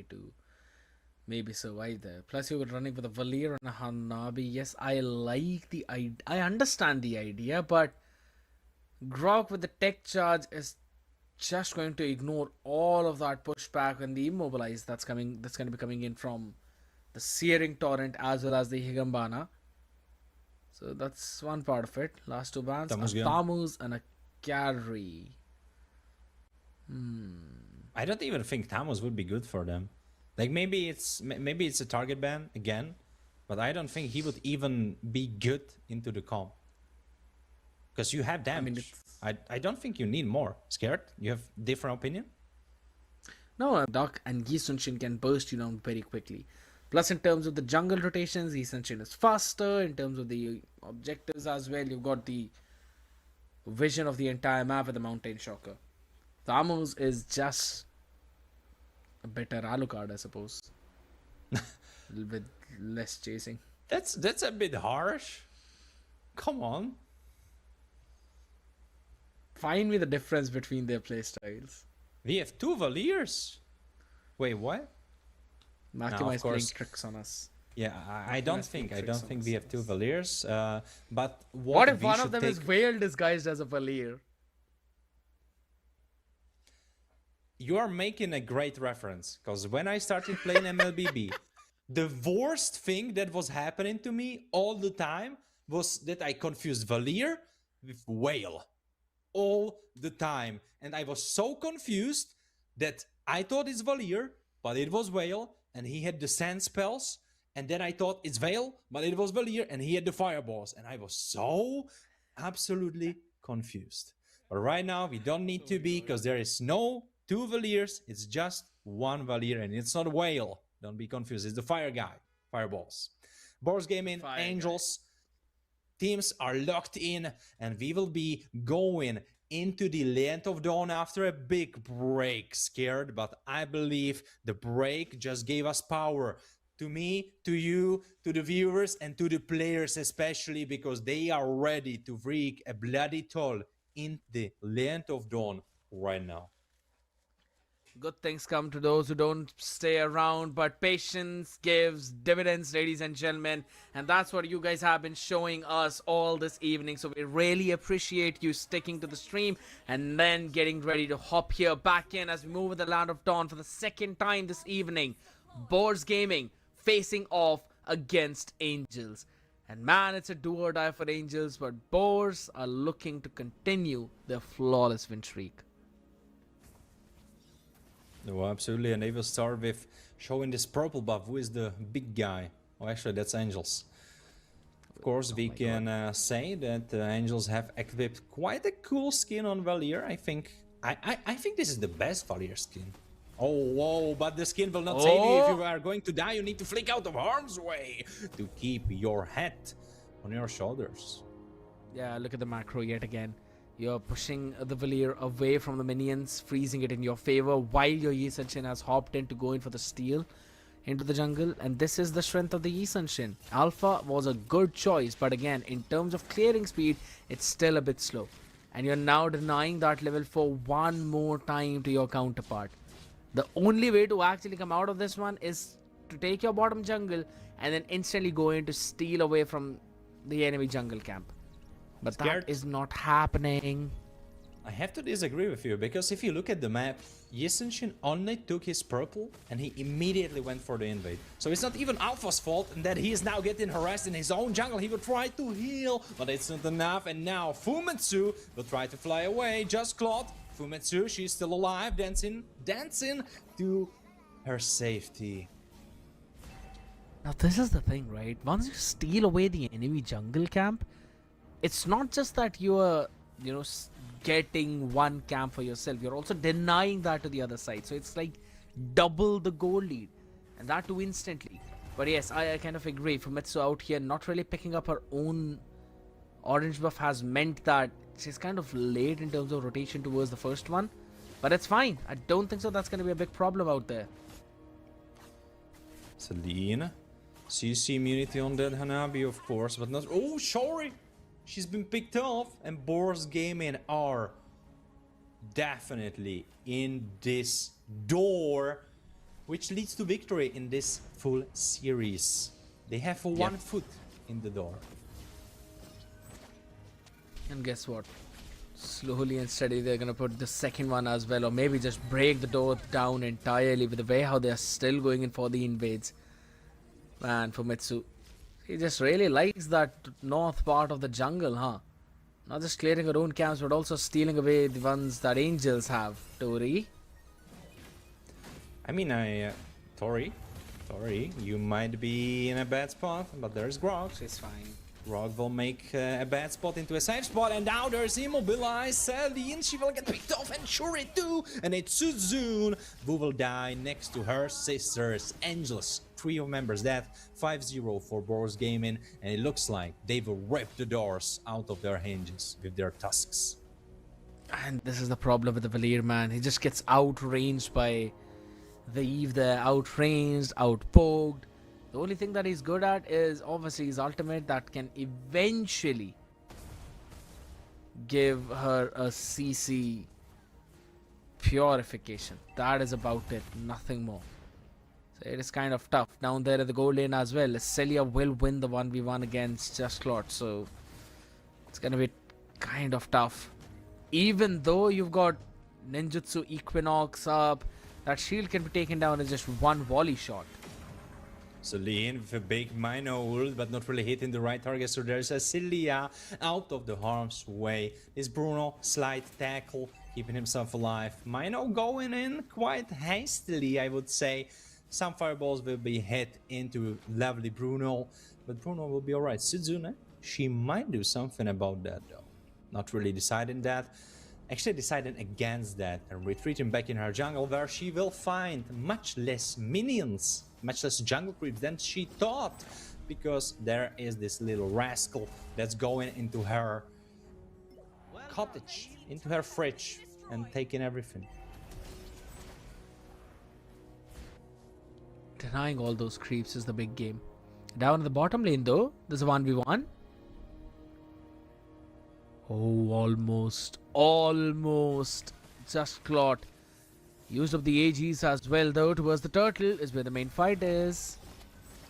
way to maybe survive there. Plus, you were running with a Valir and a Hanabi. Yes, I like the idea. I understand the idea, but Grok with the tech charge is just going to ignore all of that pushback and the immobilize that's coming. That's going to be coming in from the Searing Torrent as well as the Higambana. So that's one part of it. Last two bans, a Tamus and a Carry. I don't even think Tamus would be good for them. Like maybe it's a target ban again, but I don't think he would even be good into the comp. Because you have damage. I don't think you need more. Scared? You have different opinion? No, Duck and Yi Sun-shin can burst you down very quickly. Plus, in terms of the jungle rotations, Yi Sun-shin is faster. In terms of the objectives as well, you've got the vision of the entire map with the Mountain Shocker. Thamus is just a better Alucard, I suppose. A little bit less chasing. That's a bit harsh. Come on. Find me the difference between their playstyles. We have two Valiers. Wait, what? Makima is playing tricks on us. Yeah, I don't think we have two Valiers. But what if one of them is Veil disguised as a Valir? You are making a great reference, because when I started playing mlbb, the worst thing that was happening to me all the time was that I confused Valir with Whale. All the time. And I was so confused that I thought it's Valir, but it was Whale, and he had the sand spells. And then I thought it's Veil, but it was Valir, and he had the fireballs. And I was so absolutely confused. But right now, we don't need to be, because there is no two Valirs. It's just one Valir, and it's not Whale. Don't be confused. It's the fire guy. Fireballs. Boars Gaming, Angels. Teams are locked in, and we will be going into the Land of Dawn after a big break. Scared, but I believe the break just gave us power. To me, to you, to the viewers, and to the players especially, because they are ready to wreak a bloody toll in the Land of Dawn right now. Good things come to those who don't stay around, but patience gives dividends, ladies and gentlemen. And that's what you guys have been showing us all this evening. So we really appreciate you sticking to the stream and then getting ready to hop here back in as we move in the Land of Dawn for the second time this evening. Boars Gaming facing off against Angels. And man, it's a do or die for Angels, but Boars are looking to continue their flawless win streak. No, absolutely, and they will start with showing this purple buff. Who is the big guy? Oh, actually, that's Angels. Of course, we can say that Angels have equipped quite a cool skin on Valir. I think this is the best Valir skin. Oh, whoa, but the skin will not save you. If you are going to die, you need to flick out of harm's way to keep your head on your shoulders. Yeah, look at the macro yet again. You're pushing the Valir away from the minions, freezing it in your favor, while your Yi Sun-shin has hopped in to go in for the steal into the jungle. And this is the strength of the Yi Sun-shin. Alpha was a good choice, but again, in terms of clearing speed, it's still a bit slow. And you're now denying that level for one more time to your counterpart. The only way to actually come out of this one is to take your bottom jungle and then instantly go in to steal away from the enemy jungle camp. But that is not happening. I have to disagree with you, because if you look at the map, Yi Sun-shin only took his purple and he immediately went for the invade. So it's not even Alpha's fault that he is now getting harassed in his own jungle. He will try to heal, but it's not enough. And now Fumetsu will try to fly away. Just Claude. Fumetsu, she's still alive, dancing to her safety. Now this is the thing, right? Once you steal away the enemy jungle camp, it's not just that you are, getting one camp for yourself. You're also denying that to the other side. So it's like double the goal lead. And that too instantly. But yes, I kind of agree. Fumetsu out here not really picking up her own orange buff has meant that she's kind of late in terms of rotation towards the first one. But it's fine. I don't think so that's going to be a big problem out there. Celine. CC immunity on that Hanabi, of course, but not... Oh, sorry! She's been picked off, and Boars Gaming are definitely in this door. which leads to victory in this full series. They have one foot in the door. And guess what? Slowly and steadily they're gonna put the second one as well, or maybe just break the door down entirely with the way how they're still going in for the invades. Man, Fumitsu, he just really likes that north part of the jungle, huh? Not just clearing her own camps, but also stealing away the ones that angels have. Tori? I mean, Tori, you might be in a bad spot, but there's Grog. She's fine. Grog will make a bad spot into a safe spot, and now there's immobilized Celine. She will get picked off, and Shuri too. And it's Suzune who will die next to her sisters, Angels. Trio members dead, 5-0 for Boros Gaming, and it looks like they will rip the doors out of their hinges with their tusks. And this is the problem with the Valir, man. He just gets outranged by the Eve there. Outranged, outpoked. The only thing that he's good at is obviously his ultimate that can eventually give her a CC purification. That is about it, nothing more. So it is kind of tough. Down there at the goal lane as well, Celia will win the 1v1 against Just Clot, so it's gonna be kind of tough. Even though you've got Ninjutsu Equinox up, that shield can be taken down in just one volley shot. Celine with a big Mino ult, but not really hitting the right target, so there's a Celia out of the harm's way. This Bruno slight tackle, keeping himself alive. Mino going in quite hastily, I would say. Some fireballs will be hit into lovely Bruno, but Bruno will be alright. Suzune, she might do something about that though. Not really deciding that. Actually deciding against that and retreating back in her jungle, where she will find much less minions, much less jungle creeps than she thought, because there is this little rascal that's going into her cottage, into her fridge, and taking everything. Denying all those creeps is the big game. Down in the bottom lane though, there's a 1v1. Oh, almost. Just Clot used up the AGs as well though. Towards the turtle is where the main fight is.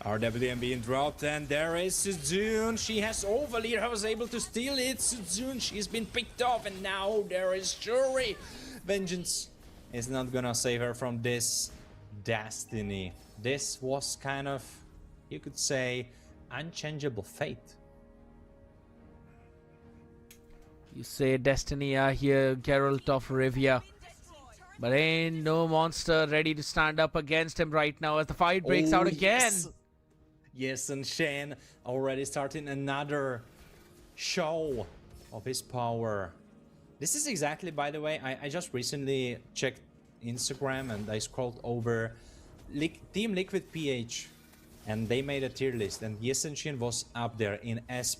RWM being dropped, and there is Suzune. She has Overleer. I was able to steal it. Suzune, she's been picked off, and now there is Shuri. Vengeance is not gonna save her from this destiny. This was kind of, you could say, unchangeable fate. You say destiny here, Geralt of Rivia. But ain't no monster ready to stand up against him right now as the fight breaks out again. Yes, and Shane already starting another show of his power. This is exactly, by the way, I just recently checked Instagram and I scrolled over Team Liquid PH, and they made a tier list, and Yesenshin was up there in S+.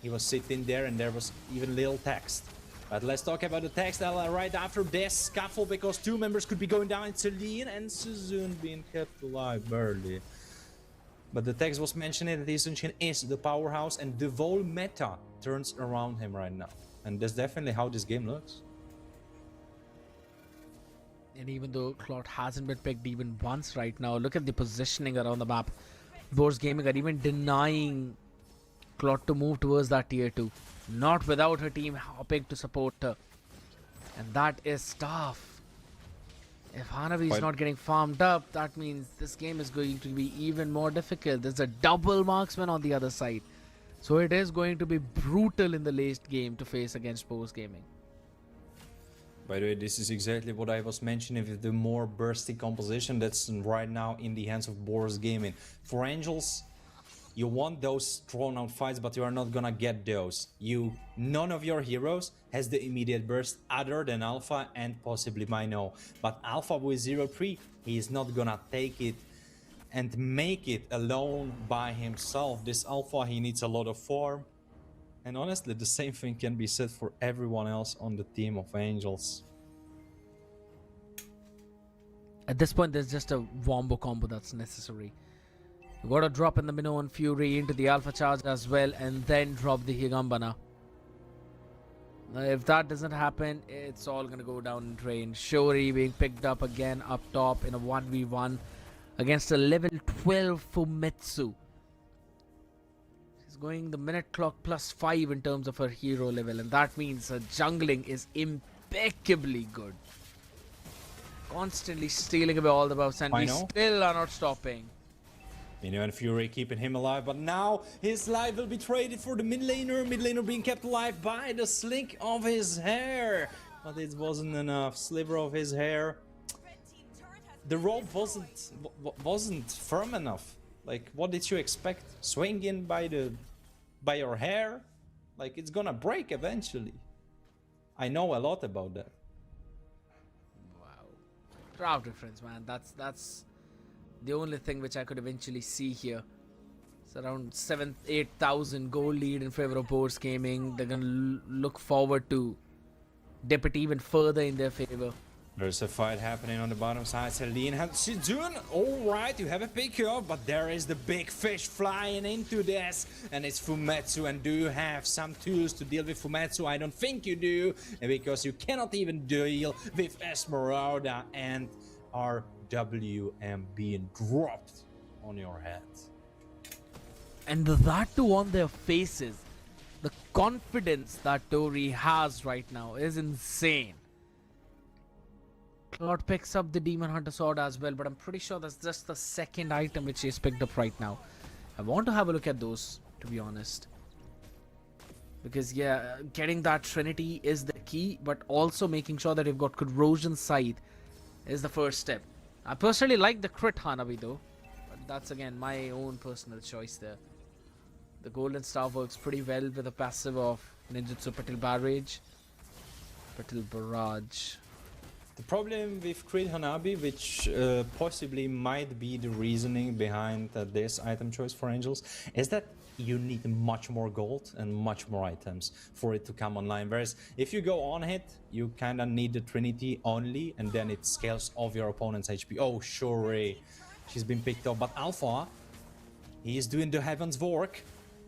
He was sitting there and there was even little text. But let's talk about the text right after this scuffle, because two members could be going down. It's Celine and Suzune being kept alive barely. But the text was mentioning that Yesenshin is the powerhouse, and the whole meta turns around him right now. And that's definitely how this game looks. And even though Clot hasn't been picked even once right now, look at the positioning around the map. Boros Gaming are even denying Clot to move towards that tier 2. Not without her team hopping to support her. And that is tough. If Hanabi is not getting farmed up, that means this game is going to be even more difficult. There's a double marksman on the other side. So it is going to be brutal in the late game to face against Boros Gaming. By the way, this is exactly what I was mentioning with the more bursty composition that's right now in the hands of Boros Gaming. For Angels, you want those thrown out fights, but you are not gonna get those. None of your heroes has the immediate burst other than Alpha and possibly Mino. But Alpha with 0-3, he is not gonna take it and make it alone by himself. This Alpha, he needs a lot of farm. And honestly, the same thing can be said for everyone else on the team of Angels. At this point, there's just a wombo combo that's necessary. You gotta drop in the Minoan Fury into the Alpha Charge as well, and then drop the Higambana. If that doesn't happen, it's all gonna go down in drain. Shori being picked up again up top in a 1v1 against a level 12 Fumetsu. She's going the minute clock +5 in terms of her hero level, and that means her jungling is impeccably good. Constantly stealing away all the buffs, and we still are not stopping. Mino and Fury keeping him alive, but now his life will be traded for the mid laner. Mid laner being kept alive by the slick of his hair. But it wasn't enough. Sliver of his hair. The rope wasn't firm enough. Like, what did you expect? Swinging by your hair? Like, it's gonna break eventually. I know a lot about that. Wow. Crowd difference, man. That's the only thing which I could eventually see here. It's around 8,000 goal lead in favor of Boars Gaming. They're gonna look forward to dip it even further in their favor. There's a fight happening on the bottom side. Celine has Sidun. Alright, you have a pickup, but there is the big fish flying into this. And it's Fumetsu. And do you have some tools to deal with Fumetsu? I don't think you do. Because you cannot even deal with Esmeralda and RWM being dropped on your head. And that too on their faces. The confidence that Tori has right now is insane. Claude picks up the Demon Hunter sword as well, but I'm pretty sure that's just the second item which he's picked up right now. I want to have a look at those, to be honest. Because yeah, getting that Trinity is the key, but also making sure that you've got Corrosion Scythe is the first step. I personally like the crit Hanabi though, but that's again my own personal choice there. The Golden Star works pretty well with the passive of Ninjutsu Patil Barrage. Patil Barrage. The problem with Crit Hanabi, which possibly might be the reasoning behind this item choice for Angels, is that you need much more gold and much more items for it to come online. Whereas if you go on hit, you kind of need the Trinity only, and then it scales off your opponent's HP. Oh, sure, she's been picked up, but Alpha, he is doing the heaven's work.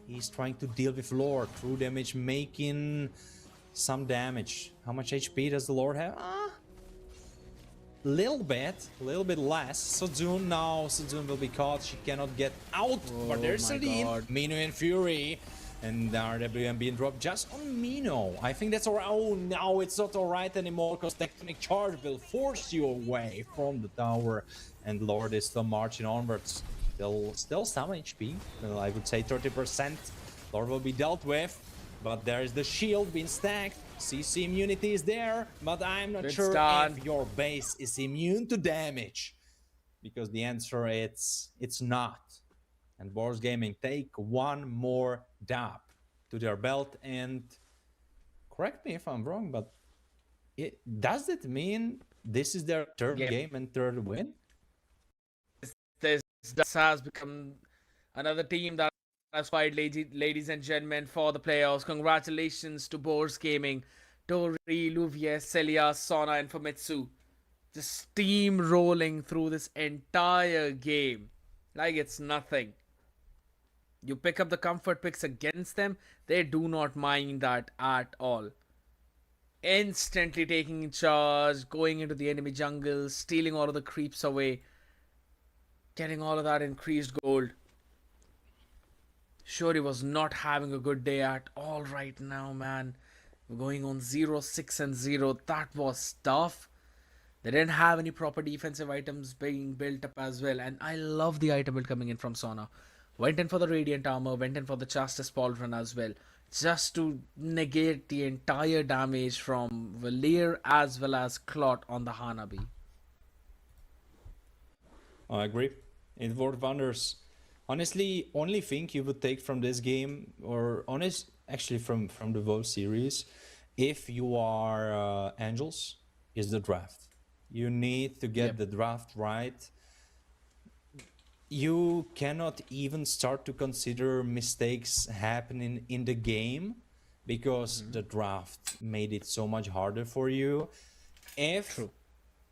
He's trying to deal with Lord. True damage, making some damage. How much HP does the Lord have? Little bit less. Sojun now. Sojun will be caught. She cannot get out. Oh, but there's Celine, Mino and Fury, and RWM being dropped just on Mino. I think that's alright. Oh, now it's not alright anymore because Tectonic Charge will force you away from the tower, and Lord is still marching onwards. Still some HP. Well, I would say 30%. Lord will be dealt with, but there is the shield being stacked. CC immunity is there, but I'm not sure if your base is immune to damage, because the answer it's not. And Boars Gaming take one more dab to their belt, and correct me if I'm wrong, but does it mean this is their third game and third win? This has become another team that has quite ladies and gentlemen for the playoffs. Congratulations to Boars Gaming, Tori, Luvier, Celia, Sona, and Famitsu. Just steamrolling through this entire game like it's nothing. You pick up the comfort picks against them, they do not mind that at all. Instantly taking charge, going into the enemy jungle, stealing all of the creeps away, getting all of that increased gold. Shuri was not having a good day at all right now, man. We're going on 0-6-0. That was tough. They didn't have any proper defensive items being built up as well. And I love the item build coming in from Sona. Went in for the Radiant Armor, went in for the Justice Pauldron as well. Just to negate the entire damage from Valir as well as Clot on the Hanabi. I agree. It worked wonders. Honestly, only thing you would take from this game, or actually from the whole series, if you are Angels, is the draft. You need to get the draft right. You cannot even start to consider mistakes happening in the game because the draft made it so much harder for you. If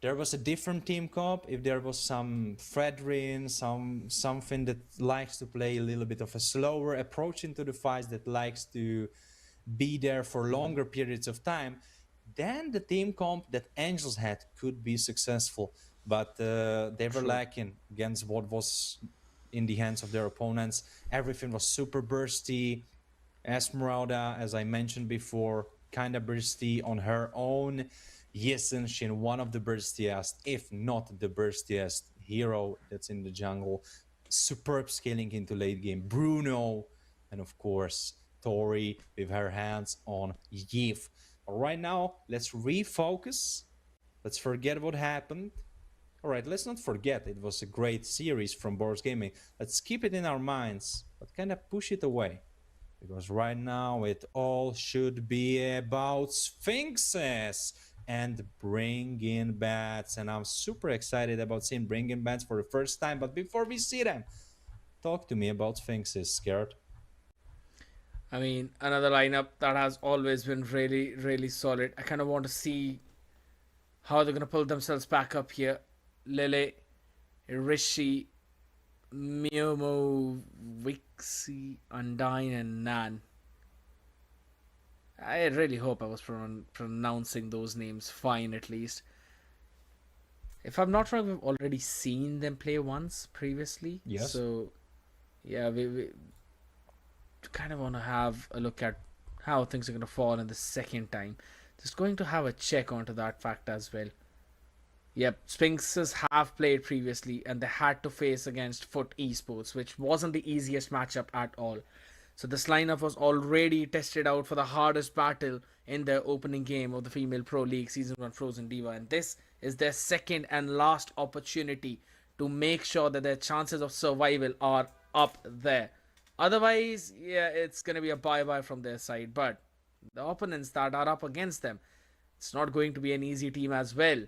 there was a different team comp, if there was some Fredrin, something that likes to play a little bit of a slower approach into the fights, that likes to be there for longer periods of time, then the team comp that Angels had could be successful. But they were True. lacking against what was in the hands of their opponents. Everything was super bursty. Esmeralda, as I mentioned before, kind of bursty on her own. Yesen Shin, one of the burstiest, if not the burstiest hero that's in the jungle. Superb scaling into late game. Bruno, and of course, Tori with her hands on Yif. But right now, let's refocus. Let's forget what happened. All right, let's not forget it was a great series from Boros Gaming. Let's keep it in our minds, but kind of push it away. Because right now it all should be about Sphinxes and bringing bats. And I'm super excited about seeing bringing bats for the first time. But before we see them, talk to me about Sphinxes, Scared. I mean, another lineup that has always been really, really solid. I kind of want to see how they're going to pull themselves back up here. Lele, Rishi, Miomo, Vixie, Undyne, and Nan. I really hope I was pronouncing those names fine at least. If I'm not wrong, we've already seen them play once previously. Yes. So, yeah, we kind of want to have a look at how things are going to fall in the second time. Just going to have a check onto that fact as well. Yep, Sphinxes have played previously and they had to face against Foot Esports, which wasn't the easiest matchup at all. So this lineup was already tested out for the hardest battle in their opening game of the Female Pro League Season 1 Frozen Diva, and this is their second and last opportunity to make sure that their chances of survival are up there. Otherwise, yeah, it's going to be a bye-bye from their side, but the opponents that are up against them, it's not going to be an easy team as well.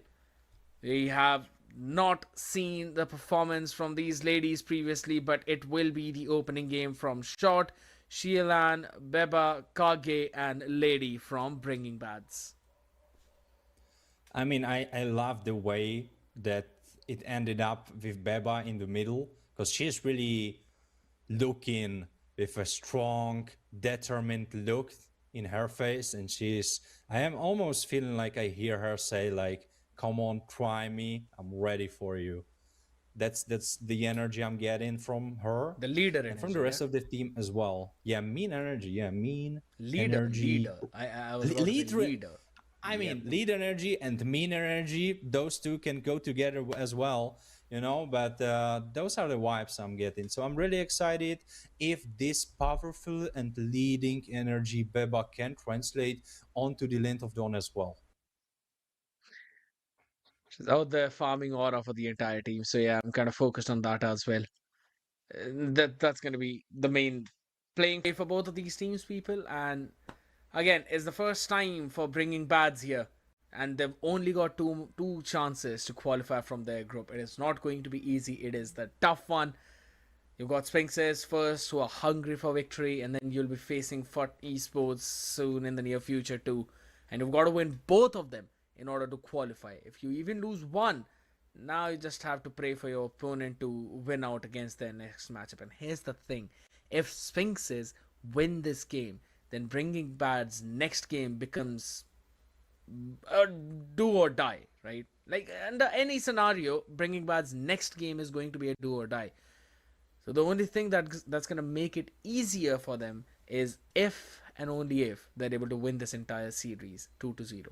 We have not seen the performance from these ladies previously, but it will be the opening game from Short, Shielan, Beba, Kage, and Lady from Bringing Bads. I mean, I love the way that it ended up with Beba in the middle because she's really looking with a strong, determined look in her face, and I am almost feeling like I hear her say like, "Come on, try me. I'm ready for you." That's the energy I'm getting from her The leader and energy, from the rest yeah? of the team as well. Yeah, mean energy. Yeah, mean energy. Leader. I was about to say Lead. leader. I Yep. mean, lead energy and mean energy, those two can go together as well, but those are the vibes I'm getting. So I'm really excited if this powerful and leading energy Beba can translate onto the Land of Dawn as well. She's out there farming aura for the entire team. So yeah, I'm kind of focused on that as well. That's going to be the main playing for both of these teams, people. And again, it's the first time for bringing Bads here, and they've only got two chances to qualify from their group. It is not going to be easy. It is the tough one. You've got Sphinxes first, who are hungry for victory, and then you'll be facing Fut Esports soon in the near future too. And you've got to win both of them in order to qualify. If you even lose one, now you just have to pray for your opponent to win out against their next matchup. And here's the thing: if Sphinxes win this game, then Bringing Bad's next game becomes a do or die, right? Like under any scenario, Bringing Bad's next game is going to be a do or die. So the only thing that's going to make it easier for them is if and only if they're able to win this entire series 2-0.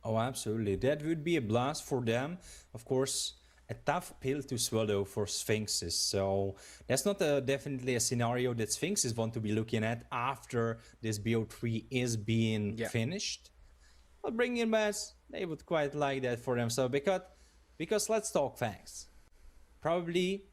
Oh, absolutely. That would be a blast for them. Of course, a tough pill to swallow for Sphinxes. So that's not definitely a scenario that Sphinxes want to be looking at after this BO3 is being finished. But bringing back, they would quite like that for themselves because let's talk facts. Probably,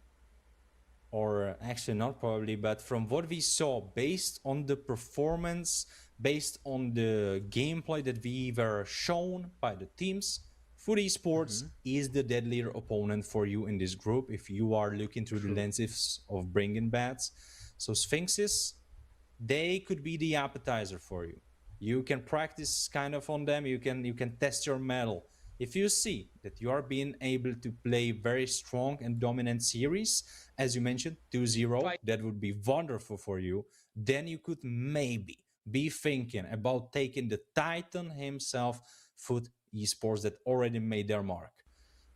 or actually not probably, but from what we saw, based on the performance, based on the gameplay that we were shown by the teams, Foot Esports is the deadlier opponent for you in this group if you are looking through the lenses of bringing bats. So Sphinxes, they could be the appetizer for you. You can practice kind of on them. You can test your mettle If you see that you are being able to play very strong and dominant series, as you mentioned, 2-0, that would be wonderful for you, then you could maybe be thinking about taking the Titan himself, Foot Esports, that already made their mark.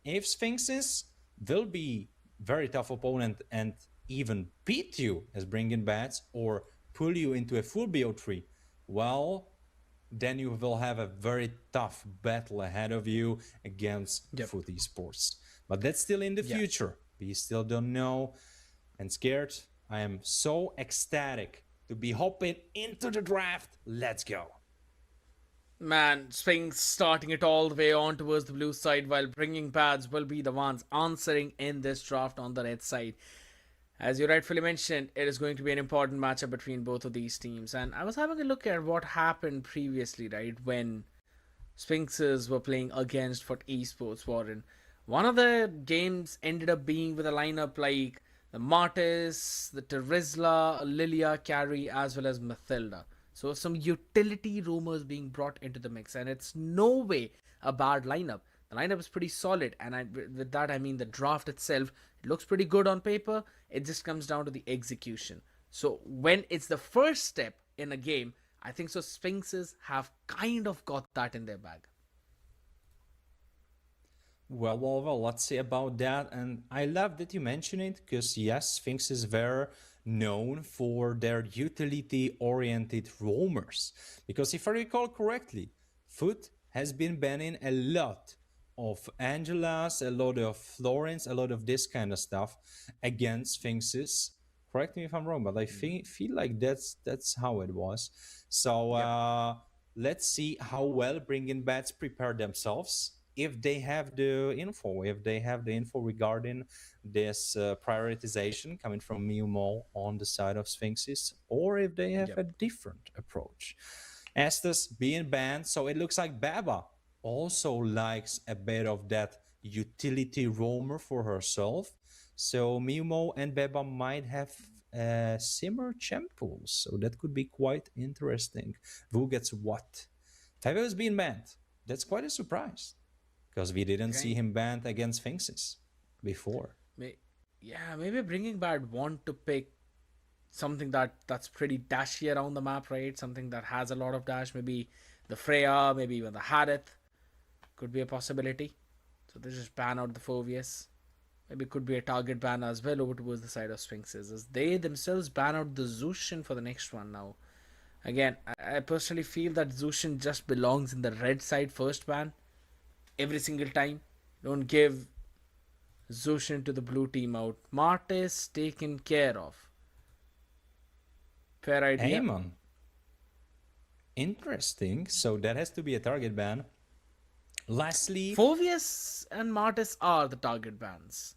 If Sphinxes will be very tough opponent and even beat you as bringing bats or pull you into a full BO3, well, then you will have a very tough battle ahead of you against Yep. Foot Esports. But that's still in the Yeah. future. We still don't know. And scared, I am so ecstatic to be hopping into the draft. Let's go. Man, Sphinx starting it all the way on towards the blue side, while bringing pads will be the ones answering in this draft on the red side. As you rightfully mentioned, it is going to be an important matchup between both of these teams. And I was having a look at what happened previously, right, when Sphinxes were playing against Foot Esports, Warren. One of the games ended up being with a lineup like the Martis, the Terizla, Lilia, Carrie, as well as Mathilda. So some utility rumors being brought into the mix, and it's no way a bad lineup. The lineup is pretty solid, and with that I mean the draft itself. It looks pretty good on paper. It just comes down to the execution. So when it's the first step in a game, I think so Sphinxes have kind of got that in their bag. Well, let's see about that. And I love that you mention it because, yes, Sphinxes were known for their utility-oriented roamers. Because if I recall correctly, Foot has been banning a lot of Angelas, a lot of Florence, a lot of this kind of stuff against Sphinxes. Correct me if I'm wrong, but I feel like that's how it was. So let's see how well Bringing Bats prepare themselves. If they have the info regarding this prioritization coming from Miumo on the side of Sphinxes, or if they have a different approach. Estes being banned, so it looks like Baba also likes a bit of that utility roamer for herself. So Miumo and Beba might have similar champ pools, so that could be quite interesting. Who gets what? Fabio is being banned. That's quite a surprise because we didn't see him banned against Sphinxes before. Maybe Bringing Bad want to pick something that's pretty dashy around the map, right? Something that has a lot of dash. Maybe the Freya, maybe even the Hadith could be a possibility. So they just ban out the Phoveus. Maybe it could be a target ban as well over towards the side of Sphinxes, as they themselves ban out the Zushin for the next one now. Again, I personally feel that Zushin just belongs in the red side first ban every single time. Don't give Zushin to the blue team out. Martis taken care of. Fair idea. Amon. Interesting. So that has to be a target ban. Lastly, Phoveus and Martis are the target bans.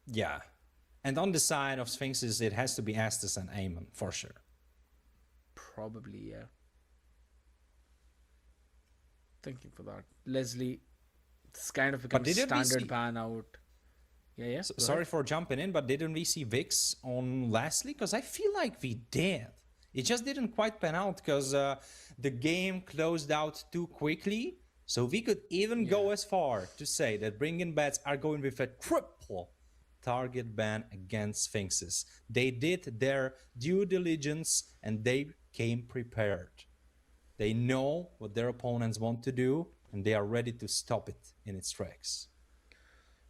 Yeah. And on the side of Sphinxes, it has to be Estes and Amon, for sure. Probably, yeah. Thinking for that. Leslie, this kind of becomes standard ban out. Yeah. Sorry for jumping in, but didn't we see Vix on Lastly? Because I feel like we did. It just didn't quite pan out because the game closed out too quickly. So we could even go as far to say that Bringing Bats are going with a triple target ban against Sphinxes. They did their due diligence and they came prepared. They know what their opponents want to do and they are ready to stop it in its tracks.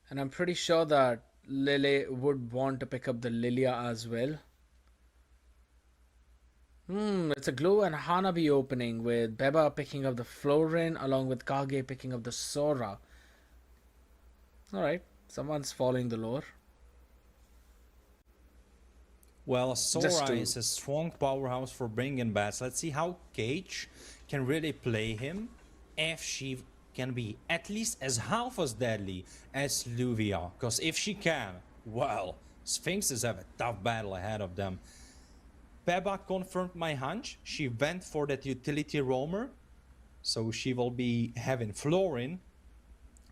And I'm pretty sure that Lily would want to pick up the Lilia as well. It's a Glow and Hanabi opening with Beba picking up the Florin along with Kage picking up the Sora. Alright, someone's following the lore. Well, Sora is a strong powerhouse for Bringing Bats. Let's see how Cage can really play him if she can be at least as half as deadly as Luvia. Because if she can, well, Sphinxes have a tough battle ahead of them. Beba confirmed my hunch. She went for that utility roamer. So she will be having Florin.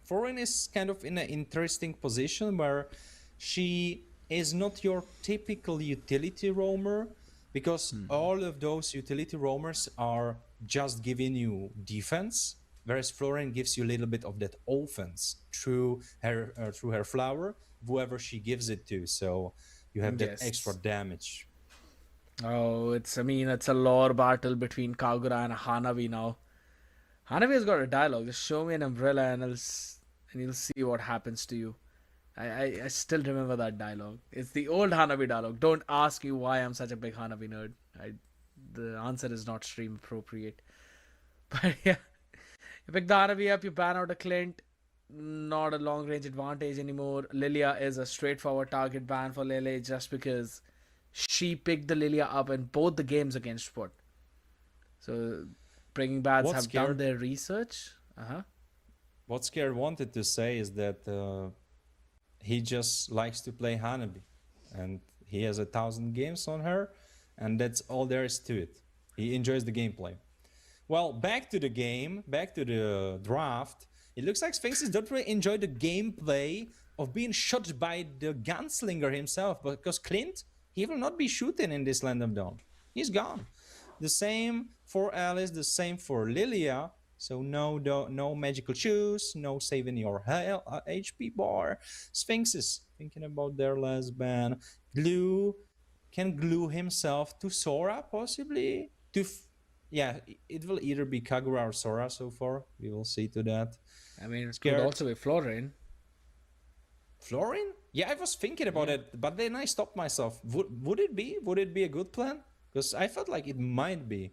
Florin is kind of in an interesting position where she is not your typical utility roamer because all of those utility roamers are just giving you defense whereas Florin gives you a little bit of that offense through her flower, whoever she gives it to. So you have that extra Yes. damage. Oh, it's a lore battle between Kagura and Hanabi now. Hanabi has got a dialogue. Just show me an umbrella and you'll see what happens to you. I still remember that dialogue. It's the old Hanabi dialogue. Don't ask me why I'm such a big Hanabi nerd. The answer is not stream appropriate. But yeah, you pick the Hanabi up, you ban out a Clint. Not a long range advantage anymore. Lilia is a straightforward target ban for Lele just because she picked the Lilia up in both the games against Foot. So Breaking Bads What have done Scared, their research. Uh-huh. what Scared wanted to say is that he just likes to play Hanabi, and he has 1,000 games on her, and that's all there is to it. He enjoys the gameplay. Well, back to the game, back to the draft. It looks like Sphinxes don't really enjoy the gameplay of being shot by the gunslinger himself, because Clint, he will not be shooting in this Land of Dawn. He's gone. The same for Alice, the same for Lilia. So no magical shoes, no saving your HP bar. Sphinxes, thinking about their last ban. Glue can glue himself to Sora, possibly. Yeah, it will either be Kagura or Sora so far. We will see to that. It could Scared. also be Florin. Florin? Yeah, I was thinking about Yeah. it, but then I stopped myself. Would it be? Would it be a good plan? Because I felt like it might be.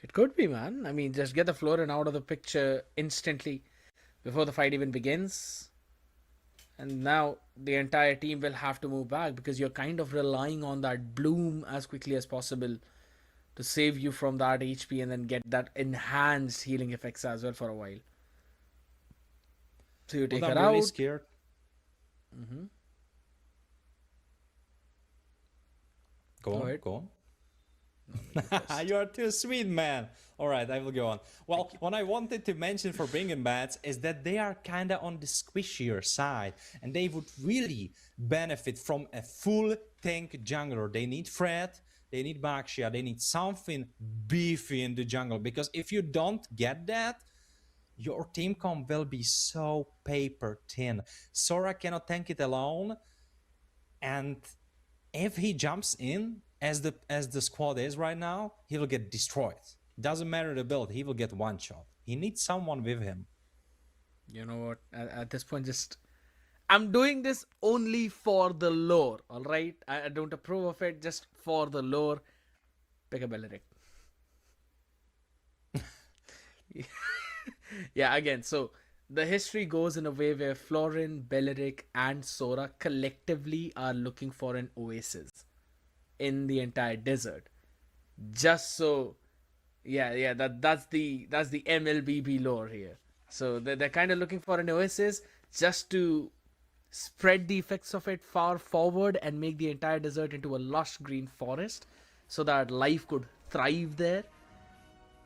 It could be, man. Just get the Florin out of the picture instantly before the fight even begins. And now the entire team will have to move back because you're kind of relying on that bloom as quickly as possible to save you from that HP and then get that enhanced healing effects as well for a while. So you take What her I'm really out. scared. Go Go on, ahead. go on. No, you first. You are too sweet, man. All right, I will go on. Well, what I wanted to mention for Bringing Bats is that they are kind of on the squishier side, and they would really benefit from a full tank jungler. They need Fred, they need Baxia, they need something beefy in the jungle, because if you don't get that, your team comp will be so paper thin. Sora cannot tank it alone, and if he jumps in as the squad is right now, he will get destroyed. Doesn't matter the build, he will get one shot. He needs someone with him. You know what? At this point, I'm doing this only for the lore, alright? I don't approve of it, just for the lore. Pick a Belleric. Yeah, again, so the history goes in a way where Florin, Belleric, and Sora collectively are looking for an oasis in the entire desert. Just so, yeah, that's the mlbb lore here. So they're kind of looking for an oasis just to spread the effects of it far forward and make the entire desert into a lush green forest so that life could thrive there.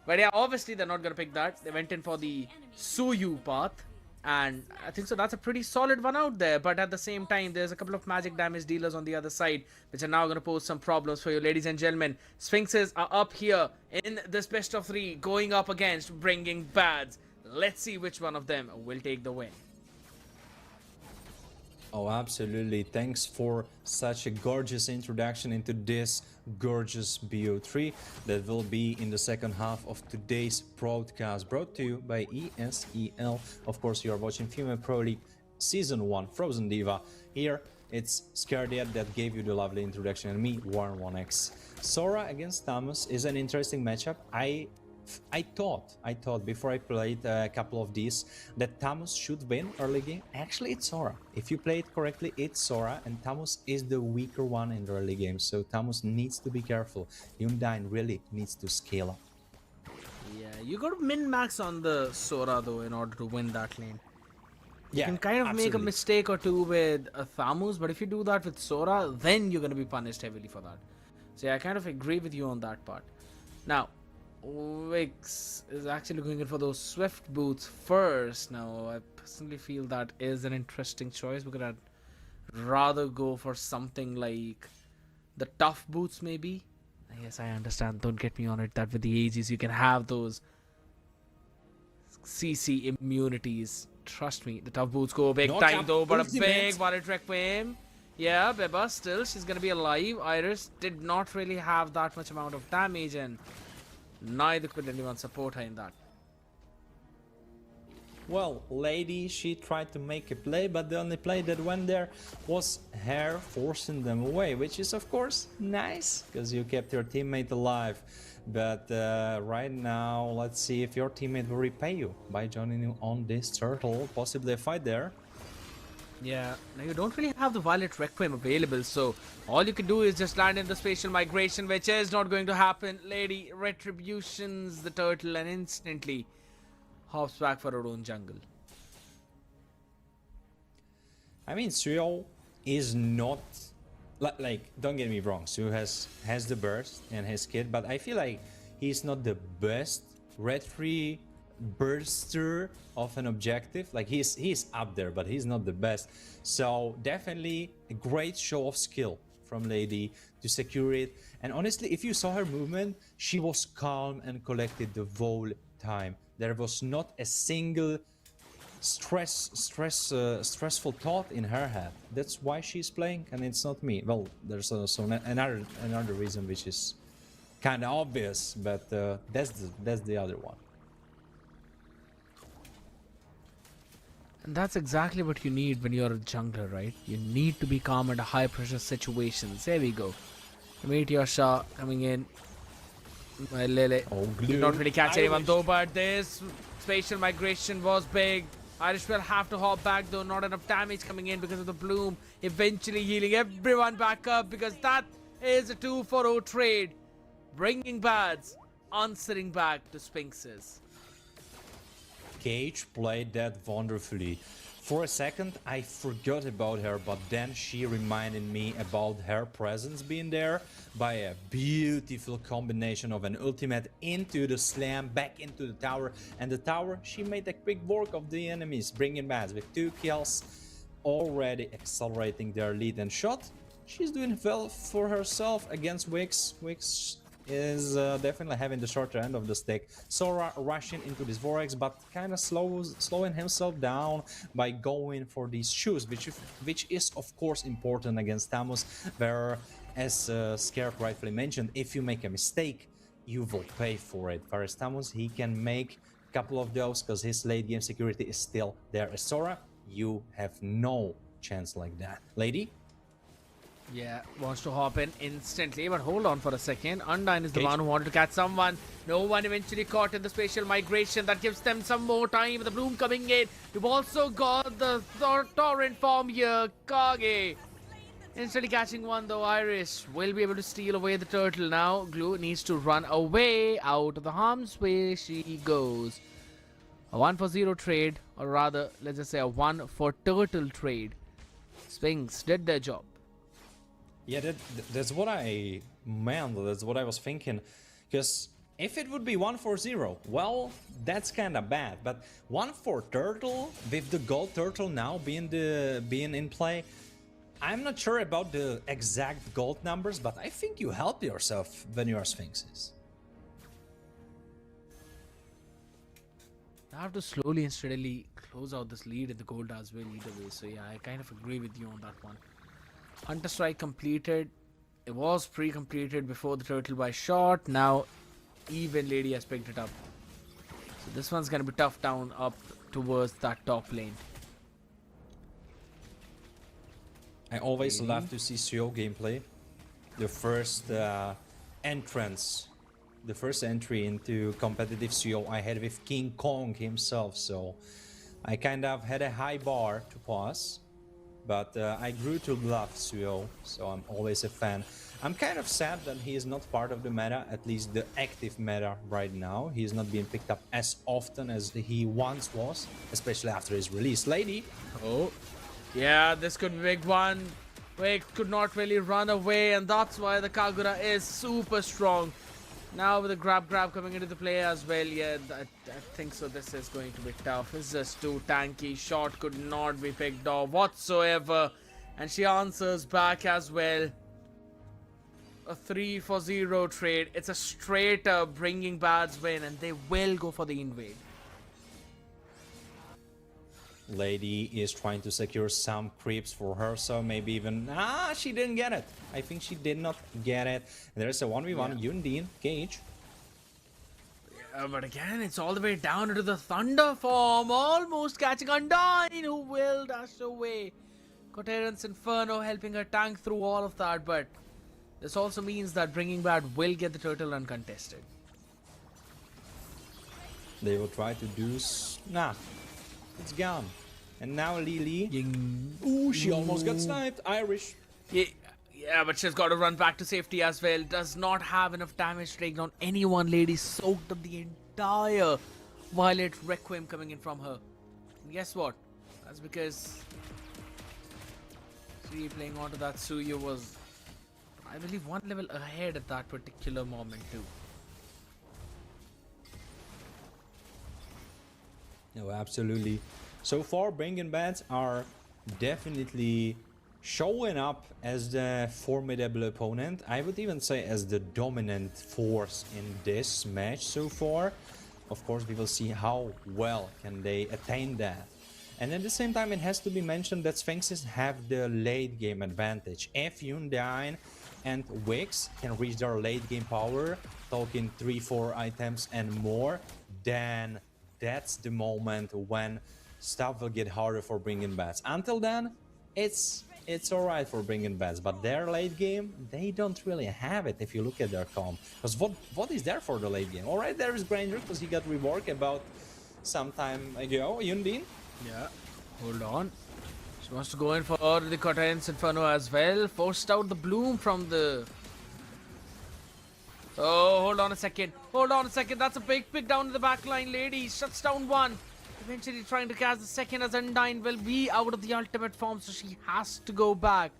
But yeah, obviously they're not gonna pick that. They went in for the Suyu path, and I think so that's a pretty solid one out there. But at the same time, there's a couple of magic damage dealers on the other side, which are now gonna pose some problems for you, ladies and gentlemen. Sphinxes are up here in this best of three, going up against Bringing Bads. Let's see which one of them will take the win. Oh, absolutely. Thanks for such a gorgeous introduction into this gorgeous BO3 that will be in the second half of today's broadcast, brought to you by ESEL. Of course, you are watching Female Pro League Season 1 Frozen Diva. Here, it's Scardiat that gave you the lovely introduction, and me, Warren1x. Sora against Thomas is an interesting matchup. I thought before I played a couple of these that Tamus should win early game. Actually, it's Sora. If you play it correctly, it's Sora, and Tamus is the weaker one in the early game. So Tamus needs to be careful. Undyne really needs to scale up. Yeah, you got to min-max on the Sora though in order to win that lane. You can kind of make a absolutely. mistake or two with Thamus, but if you do that with Sora, then you're going to be punished heavily for that. So yeah, I kind of agree with you on that part. Now, Wix is actually going in for those Swift boots first. Now, I personally feel that is an interesting choice because I'd rather go for something like the tough boots, maybe. Yes, I understand. Don't get me on it that with the ages you can have those CC immunities. Trust me, the tough boots go big Knock time up though, but a ultimate. big wallet requiem. Yeah, Beba still, she's gonna be alive. Iris did not really have that much amount of damage, and neither could anyone support her in that. Well, Lady, she tried to make a play, but the only play that went there was her forcing them away, which is of course nice, because you kept your teammate alive. But right now, let's see if your teammate will repay you by joining you on this turtle, possibly a fight there. Yeah, now you don't really have the Violet Requiem available, so all you can do is just land in the spatial migration, which is not going to happen. Lady retributions the turtle and instantly hops back for her own jungle. I mean, Suyo is not like don't get me wrong, Suyo has the burst and his kit, but I feel like he's not the best retry burster of an objective. Like he's up there, but he's not the best. So definitely a great show of skill from Lady to secure it. And honestly, if you saw her movement, she was calm and collected the whole time. There was not a single stressful thought in her head. That's why she's playing, and it's not me. Well, there's also another reason which is kind of obvious, but that's the other one. And that's exactly what you need when you're a jungler, right? You need to be calm under high pressure situations. There we go. Meteor shot coming in. My Lily did not really catch anyone though, but this spatial migration was big. Irish will have to hop back though, not enough damage coming in because of the bloom. Eventually healing everyone back up, because that is a 2-for-0 trade. Bringing bads, answering back to Sphinxes. Cage played that wonderfully. For a second I forgot about her, but then she reminded me about her presence being there by a beautiful combination of an ultimate into the slam, back into the tower, and the tower she made a quick work of the enemies, bringing back with 2 kills, already accelerating their lead and shot. She's doing well for herself against Wix. Wix is definitely having the shorter end of the stick. Sora rushing into this vortex, but kind of slowing himself down by going for these shoes, which is of course important against Tamus, where, as Scarab rightfully mentioned, if you make a mistake, you will pay for it. Whereas Tamus, he can make a couple of those because his late game security is still there. As Sora, you have no chance like that. Lady? Yeah, wants to hop in instantly, but hold on for a second. Undyne is the one who wanted to catch someone. No one eventually caught in the spatial migration. That gives them some more time with the bloom coming in. You've also got the torrent form here. Kage instantly catching one though. Irish will be able to steal away the turtle now. Glue needs to run away. Out of the harm's way she goes. A 1-for-0 trade, or rather, let's just say a 1-for-turtle trade. Sphinx did their job. Yeah, that's what I meant. That's what I was thinking. Because if it would be 1-for-0, well, that's kind of bad. But 1-for-turtle, with the gold turtle now being in play, I'm not sure about the exact gold numbers, but I think you help yourself when you are Sphinxes. I have to slowly and steadily close out this lead in the gold as well either way. So yeah, I kind of agree with you on that one. Hunter Strike completed. It was pre-completed before the turtle by shot. Now even Lady has picked it up. So this one's gonna be tough down up towards that top lane. I always love to see Suyo gameplay. The first entrance, the first entry into competitive Suyo I had with King Kong himself. So I kind of had a high bar to pass. But I grew to love Suyo, so I'm always a fan. I'm kind of sad that he is not part of the meta, at least the active meta right now. He is not being picked up as often as he once was, especially after his release. Lady! Oh, yeah, this could be a big one. Wake could not really run away, and that's why the Kagura is super strong. Now with the grab coming into the play as well, yeah, I think so. This is going to be tough. It's just too tanky. Shot could not be picked off whatsoever. And she answers back as well. A 3-for-0 trade. It's a straight up bringing bads win, and they will go for the invade. Lady is trying to secure some creeps for her, so maybe even... she didn't get it. I think she did not get it. There's a 1v1, Yundin, Cage. But again, it's all the way down into the Thunder form, almost catching Undyne, who will dash away. Coterran's Inferno helping her tank through all of that, but this also means that Bringing Bad will get the turtle uncontested. They will try to do... Nah, it's gone. And now Lily... Ooh, she almost got sniped. Irish. Yeah, but she's got to run back to safety as well. Does not have enough damage to take down anyone. Lady soaked up the entire Violet Requiem coming in from her. And guess what? That's because she playing onto that Suyu was, I believe, one level ahead at that particular moment too. No, absolutely. So far, Bringing Bats are definitely showing up as the formidable opponent. I would even say as the dominant force in this match so far. Of course, we will see how well can they attain that. And at the same time, it has to be mentioned that Sphinxes have the late game advantage. If Undyne and Wix can reach their late game power, talking 3-4 items and more, then that's the moment when stuff will get harder for Bringing Bats. Until then, it's alright for Bringing Bats, but their late game, they don't really have it if you look at their comp. Because what is there for the late game? Alright, there is Granger, because he got reworked about some time ago. Yundin? Yeah, hold on. She wants to go in for the Coterran's Inferno as well. Forced out the Bloom from the... Oh, hold on a second. Hold on a second. That's a big pick down to the back line. Lady shuts down one. Eventually trying to catch the second as Undyne will be out of the ultimate form, so she has to go back.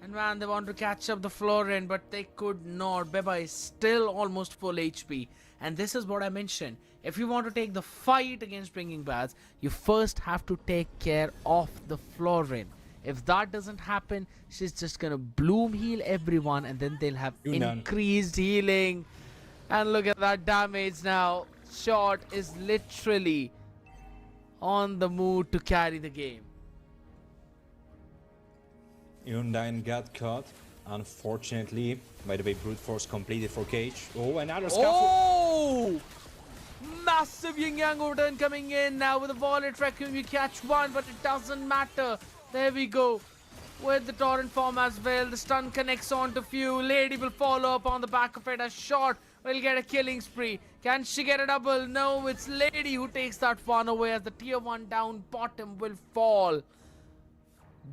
And man, they want to catch up the Florin, but they could not. Beba is still almost full HP. And this is what I mentioned. If you want to take the fight against Bringing Bats, you first have to take care of the Florin. If that doesn't happen, she's just gonna Bloom heal everyone, and then they'll have increased healing. And look at that damage now. Shot is literally on the move to carry the game. Undyne got caught, unfortunately. By the way, Brute Force completed for Cage. Oh, another scuffle. Oh! Massive Yin Yang overturn coming in now with a Violet Requiem. You catch one, but it doesn't matter. There we go. With the Torrent form as well. The stun connects on to few. Lady will follow up on the back of it. A shot will get a killing spree. Can she get a double? No, it's Lady who takes that one away as the tier 1 down bottom will fall.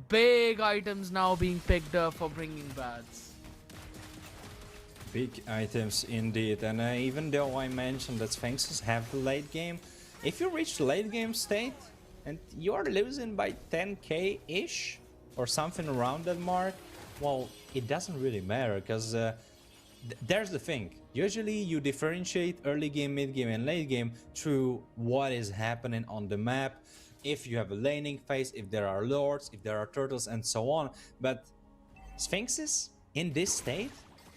Big items now being picked up for Bringing Bats. Big items indeed. And even though I mentioned that Sphinxes have the late game, if you reach the late game state and you're losing by 10k-ish or something around that mark, well, it doesn't really matter, because there's the thing. Usually you differentiate early game, mid game and late game through what is happening on the map, if you have a laning phase, if there are lords, if there are turtles and so on. But Sphinxes in this state,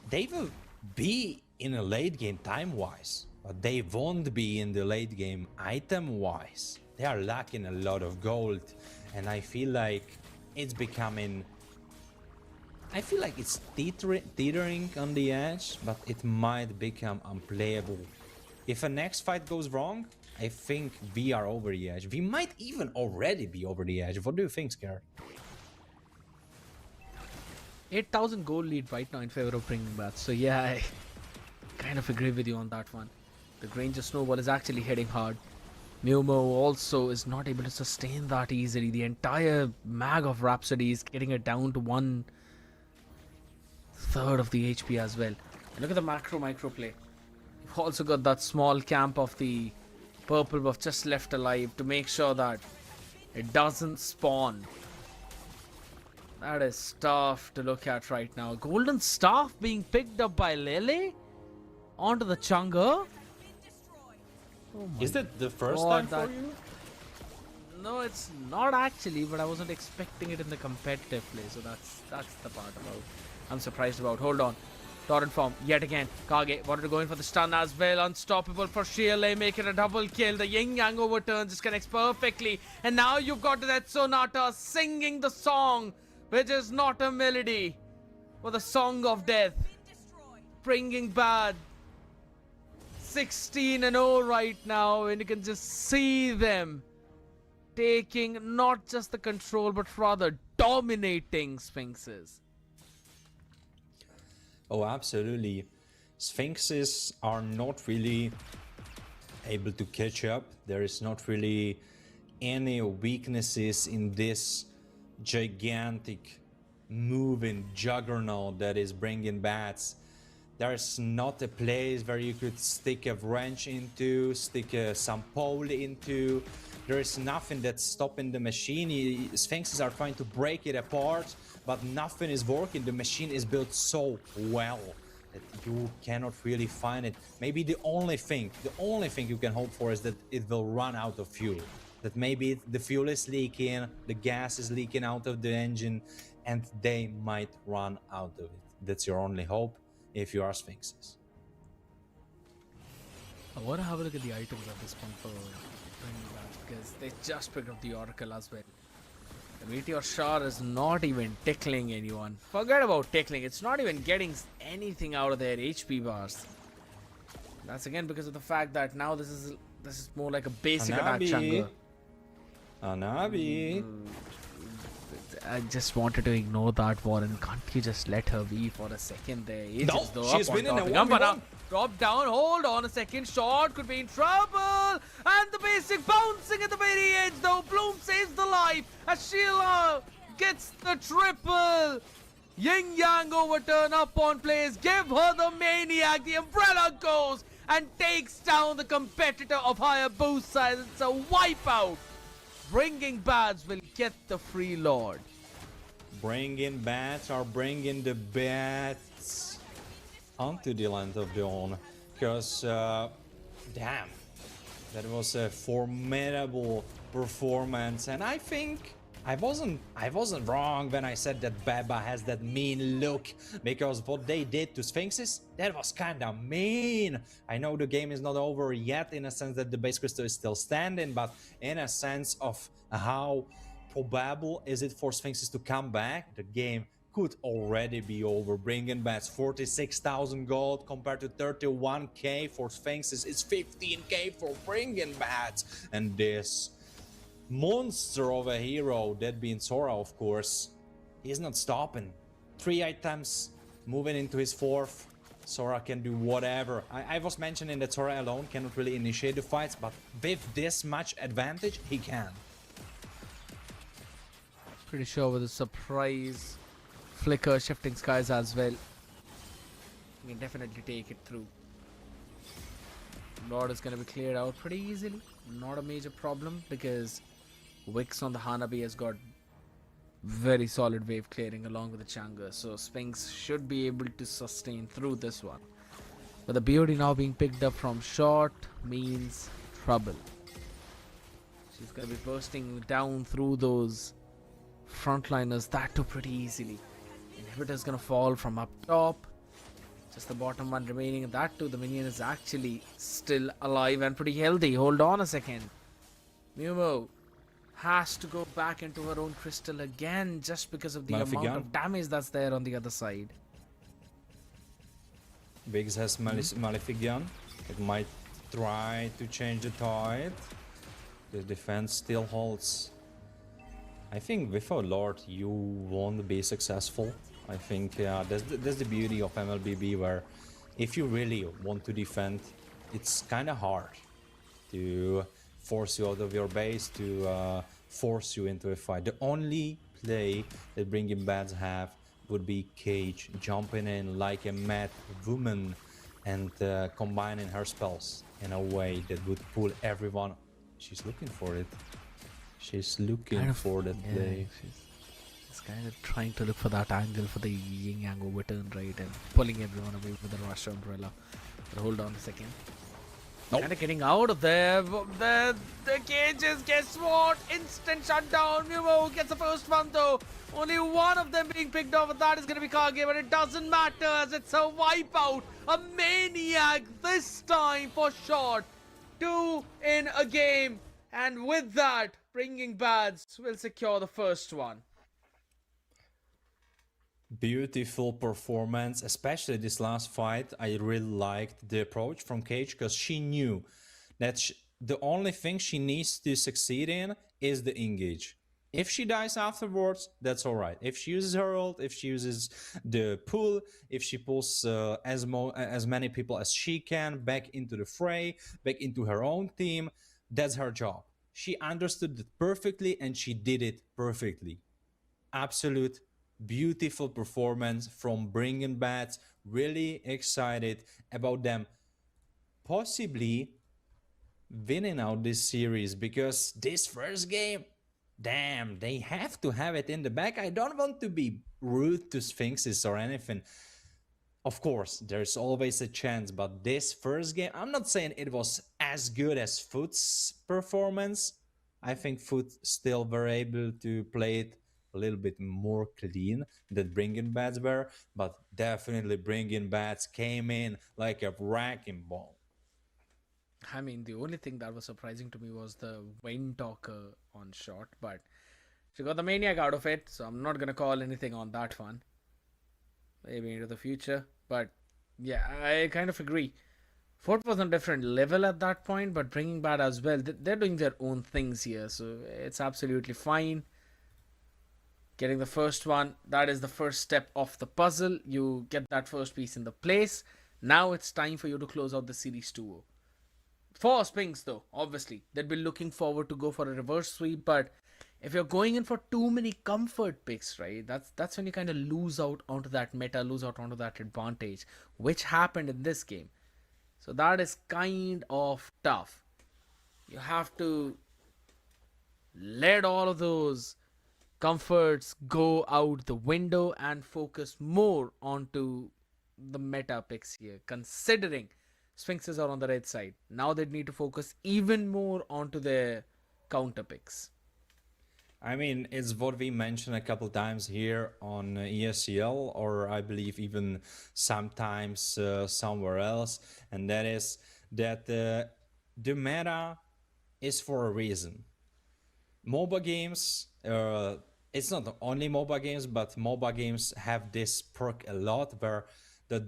they will be in a late game time wise, but they won't be in the late game item wise. They are lacking a lot of gold, and I feel like it's becoming... I feel like it's teetering on the edge, but it might become unplayable. If a next fight goes wrong, I think we are over the edge. We might even already be over the edge. What do you think, Scare? 8,000 gold lead right now in favor of Bringing Bats. So yeah, I kind of agree with you on that one. The Granger Snowball is actually hitting hard. Mumo also is not able to sustain that easily. The entire mag of Rhapsody is getting it down to 1/3 of the HP as well. And look at the micro play. You've also got that small camp of the purple buff just left alive to make sure that it doesn't spawn. That is tough to look at right now. Golden Staff being picked up by Lele onto the Chunga. Oh is that the first time for you? No, it's not actually, but I wasn't expecting it in the competitive play, so that's the part about I'm surprised about. Hold on. Torrent form yet again. Kage wanted to go in for the stun as well. Unstoppable for Sheerley, making a double kill. The yin yang overturn just connects perfectly. And now you've got that Sonata singing the song, which is not a melody, but the song of death. Bringing bad 16-0 right now, and you can just see them taking not just the control but rather dominating Sphinxes. Oh, absolutely. Sphinxes are not really able to catch up. There is not really any weaknesses in this gigantic moving juggernaut that is bringing bats. There's not a place where you could stick a wrench into, stick some pole into. There is nothing that's stopping the machine. Sphinxes are trying to break it apart, but nothing is working. The machine is built so well that you cannot really find it. Maybe the only thing you can hope for is that it will run out of fuel. That maybe the fuel is leaking, the gas is leaking out of the engine, and they might run out of it. That's your only hope if you are Sphinxes. I want to have a look at the items at this point for bringing back, because they just picked up the Oracle as well. The Meteor Shower is not even tickling anyone. Forget about tickling, it's not even getting anything out of their HP bars. That's again because of the fact that now this is more like a basic attack jungle. Anabi. I just wanted to ignore that, Warren. Can't you just let her be for a second there? Ages No, though, she's up on winning a top. 1v1. Drop down, hold on a second. Shot could be in trouble. And the basic bouncing at the very edge though. Bloom saves the life as Sheila gets the triple. Yin Yang overturn up on plays. Give her the maniac. The umbrella goes and takes down the competitor of Hayabusa. It's a wipeout. Bringing Bads will get the free lord. Bringing bats or bringing the bats onto the land of dawn. Because, damn, that was a formidable performance. And I think I wasn't wrong when I said that Baba has that mean look, because what they did to Sphinxes, that was kinda mean. I know the game is not over yet in a sense that the base crystal is still standing, but in a sense of how probable is it for Sphinxes to come back, the game could already be over. Bringing back 46,000 gold compared to 31k for Sphinxes. It's 15k for Bringing Bats, and this monster of a hero, that being Sora, of course, he's not stopping. 3 items, moving into his 4th. Sora can do whatever. I was mentioning that Sora alone cannot really initiate the fights, but with this much advantage, he can. Pretty sure with a surprise flicker, shifting skies as well, you can definitely take it through. Lord is going to be cleared out pretty easily. Not a major problem because Wix on the Hanabi has got very solid wave clearing along with the Changa, so Sphinx should be able to sustain through this one. But the BOD now being picked up from short means trouble. She's going to be bursting down through those frontliners, that too pretty easily. Inhibitor's going to fall from up top. Just the bottom one remaining, and that too the minion is actually still alive and pretty healthy. Hold on a second. Mumu has to go back into her own crystal again just because of the amount of damage that's there on the other side. Biggs has Malefic Gun. It might try to change the tide. The defense still holds. I think without Lord you won't be successful. I think that's the beauty of MLBB, where if you really want to defend, it's kind of hard to force you out of your base, to force you into a fight. The only play that Bringing Bads have would be Cage jumping in like a mad woman and combining her spells in a way that would pull everyone. She's looking for it. She's looking for that play. She's kind of trying to look for that angle for the yin yang overturn, right, and pulling everyone away with the rush umbrella. But hold on a second. Nope. Kind of getting out of there. The cages, guess what? Instant shutdown. Mumo gets the first one though. Only one of them being picked off, and that is going to be Kage, but it doesn't matter as it's a wipeout. A maniac this time for sure. 2 in a game. And with that, Bringing Bads will secure the first one. Beautiful performance, especially this last fight. I really liked the approach from Cage because she knew that the only thing she needs to succeed in is the engage. If she dies afterwards, that's all right. If she uses her ult, if she uses the pull, if she pulls as many people as she can back into the fray, back into her own team, that's her job. She understood it perfectly and she did it perfectly. Absolute beautiful performance from Bringing Bats. Really excited about them possibly winning out this series because this first game, damn, they have to have it in the back. I don't want to be rude to Sphinxes or anything. Of course, there's always a chance, but this first game, I'm not saying it was as good as Foot's performance. I think Foot still were able to play it a little bit more clean than Bringing Bats were, but definitely Bringing Bats came in like a wrecking ball. I mean, the only thing that was surprising to me was the Wind Talker on shot, but she got the Maniac out of it, so I'm not going to call anything on that one. Maybe into the future, but yeah, I kind of agree. Fort was on a different level at that point, but Bringing Bad as well, they're doing their own things here, so it's absolutely fine. Getting the first one, that is the first step of the puzzle. You get that first piece in the place. Now it's time for you to close out the series 2-0. For Spinks though, obviously, they'd be looking forward to go for a reverse sweep, but if you're going in for too many comfort picks, right, that's when you kind of lose out onto that meta, lose out onto that advantage, which happened in this game. So that is kind of tough. You have to let all of those comforts go out the window and focus more onto the meta picks here, considering Sphinxes are on the red side. Now they need to focus even more onto their counter picks. I mean, it's what we mentioned a couple times here on ESCL, or I believe even sometimes somewhere else, and that is that the meta is for a reason. MOBA games, it's not only MOBA games, but MOBA games have this perk a lot where the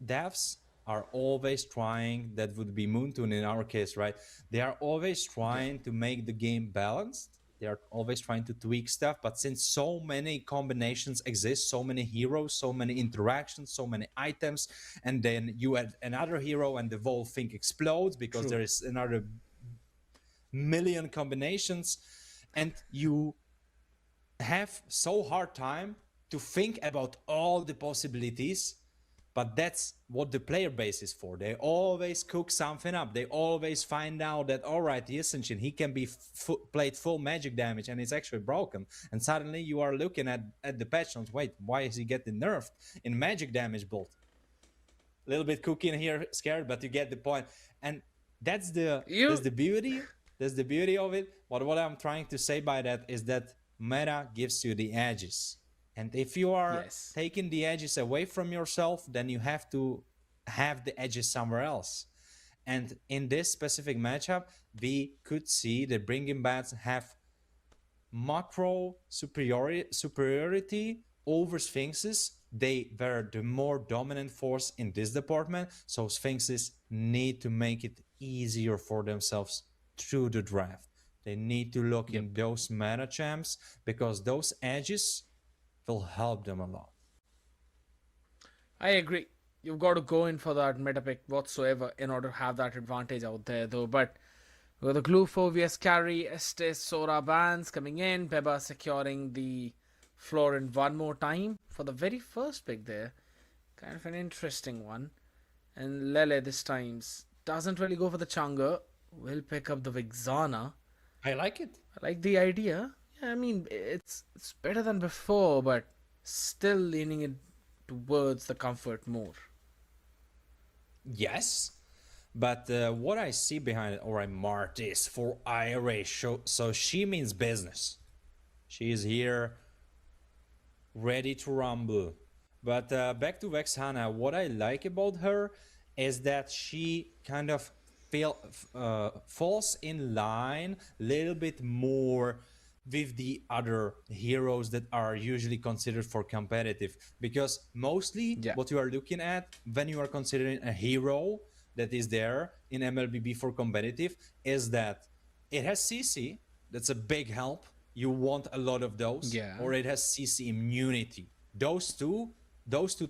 devs are always trying, that would be Moontoon in our case, right? They are always trying to make the game balanced. They are always trying to tweak stuff, but since so many combinations exist, so many heroes, so many interactions, so many items, and then you add another hero and the whole thing explodes because there is another million combinations, and you have so hard time to think about all the possibilities. But that's what the player base is for. They always cook something up. They always find out that, all right, the Ascension, he can be played full magic damage and it's actually broken. And suddenly you are looking at the patch notes. Wait, why is he getting nerfed in magic damage bolt? A little bit cooking here, scared, but you get the point. And that's the beauty. That's the beauty of it. But what I'm trying to say by that is that meta gives you the edges. And if you are taking the edges away from yourself, then you have to have the edges somewhere else. And in this specific matchup, we could see that Bringing Bats have macro superiority over Sphinxes. They were the more dominant force in this department, so Sphinxes need to make it easier for themselves through the draft. They need to look in those meta champs because those edges will help them a lot. I agree. You've got to go in for that meta pick whatsoever in order to have that advantage out there, though. But with the Glue Phobius carry, Estes, Sora bans coming in, Beba securing the Florin one more time for the very first pick there. Kind of an interesting one. And Lele this time doesn't really go for the Changa. Will pick up the Vixana. I like it. I like the idea. I mean, it's better than before, but still leaning it towards the comfort more. Yes, But what I see behind it, alright, Martis for IRA, so she means business. She is here ready to rumble. But back to Vexana, what I like about her is that she kind of falls in line a little bit more with the other heroes that are usually considered for competitive, because mostly Yeah. what you are looking at when you are considering a hero that is there in MLBB for competitive is that it has CC. That's a big help. You want a lot of those. Yeah. Or it has CC immunity. Those two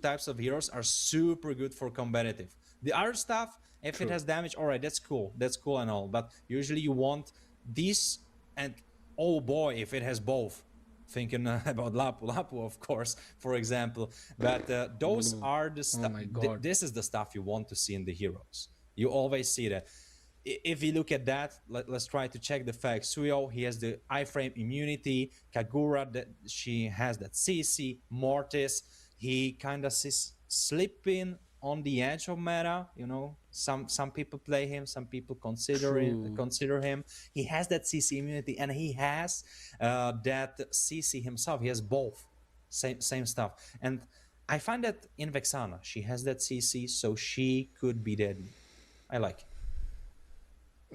types of heroes are super good for competitive. The other stuff, if True. it has damage, all right, that's cool. That's cool and all. But usually you want these, and oh boy, if it has both. Thinking about Lapu, of course, for example. But those are the Oh my god. this is the stuff you want to see in the heroes. You always see that. If you look at that, let's try to check the facts. Suyo, he has the iframe immunity. Kagura, that she has that CC. Mortis, he kind of slipping on the edge of meta. You know, some people play him, some people consider him. He has that CC immunity, and he has that CC himself. He has both, same stuff. And I find that in Vexana, she has that CC, so she could be deadly. I like it.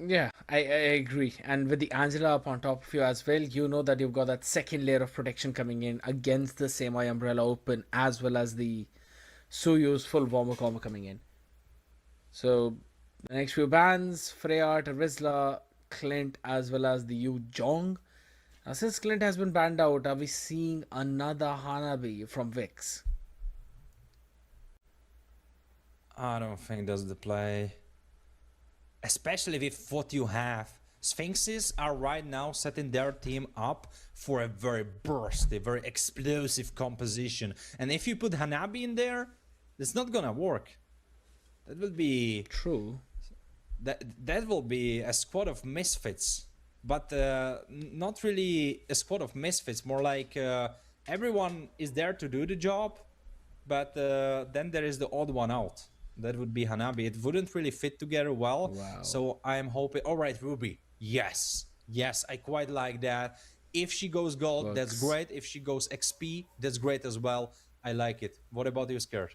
Yeah, I agree. And with the Angela up on top of you as well, you know that you've got that second layer of protection coming in against the Semi Umbrella Open, as well as the Suyu's full warmer combo coming in. So the next few bans, Freyart, Rizla, Clint, as well as the Yu Jong. Now, since Clint has been banned out, are we seeing another Hanabi from Vix? I don't think that's the play. Especially with what you have. Sphinxes are right now setting their team up for a very bursty, very explosive composition. And if you put Hanabi in there, it's not gonna work. That will be... True. That will be a squad of misfits. But not really a squad of misfits, more like everyone is there to do the job, but then there is the odd one out. That would be Hanabi. It wouldn't really fit together well. Wow. So I'm hoping... Alright, Ruby. Yes. Yes, I quite like that. If she goes gold, that's great. If she goes XP, that's great as well. I like it. What about you, Scared?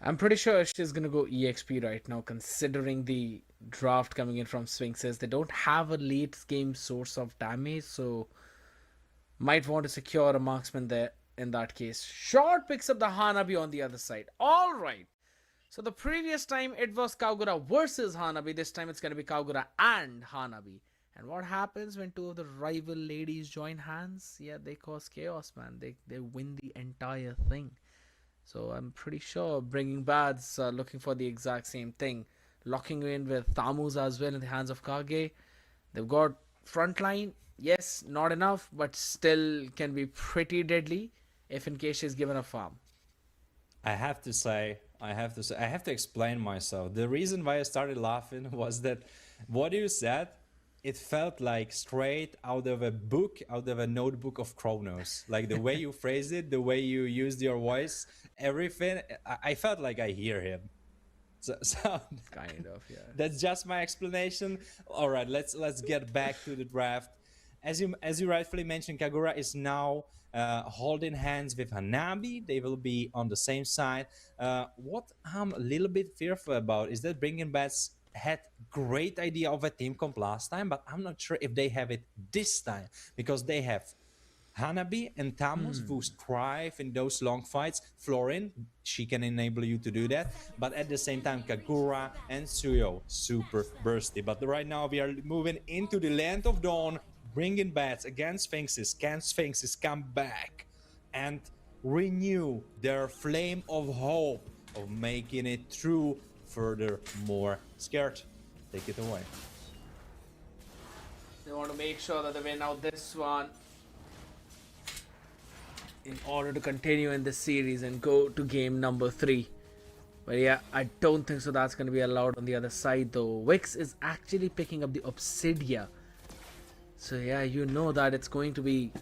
I'm pretty sure she's gonna go EXP right now, considering the draft coming in from Sphinxes. They don't have a late game source of damage, so might want to secure a marksman there in that case. Short picks up the Hanabi on the other side. Alright. So the previous time it was Kagura versus Hanabi. This time it's gonna be Kagura and Hanabi. And what happens when two of the rival ladies join hands? Yeah, they cause chaos, man. They win the entire thing. So I'm pretty sure Bringing Bad's looking for the exact same thing. Locking in with Thamus as well in the hands of Kage. They've got frontline. Yes, not enough, but still can be pretty deadly if in case she's given a farm. I have to explain myself. The reason why I started laughing was that what you said, it felt like straight out of a book, out of a notebook of Kronos. Like the way you phrased it, the way you used your voice, everything. I felt like I hear him. So Kind of, yeah. that's just my explanation. All right, let's get back to the draft. As you rightfully mentioned, Kagura is now holding hands with Hanabi. They will be on the same side. What I'm a little bit fearful about is that Bringing Bats had great idea of a team comp last time, but I'm not sure if they have it this time, because they have Hanabi and Tamus who thrive in those long fights. Florin, she can enable you to do that, but at the same time Kagura and Suyo, super bursty. But right now we are moving into the land of dawn. Bringing Bats against Sphinxes. Can Sphinxes come back and renew their flame of hope of making it through furthermore? Scared, take it away. They want to make sure that they win out this one in order to continue in this series and go to game number 3. But yeah, I don't think so that's going to be allowed on the other side though. Wix is actually picking up the Obsidia. So yeah, you know that it's going to be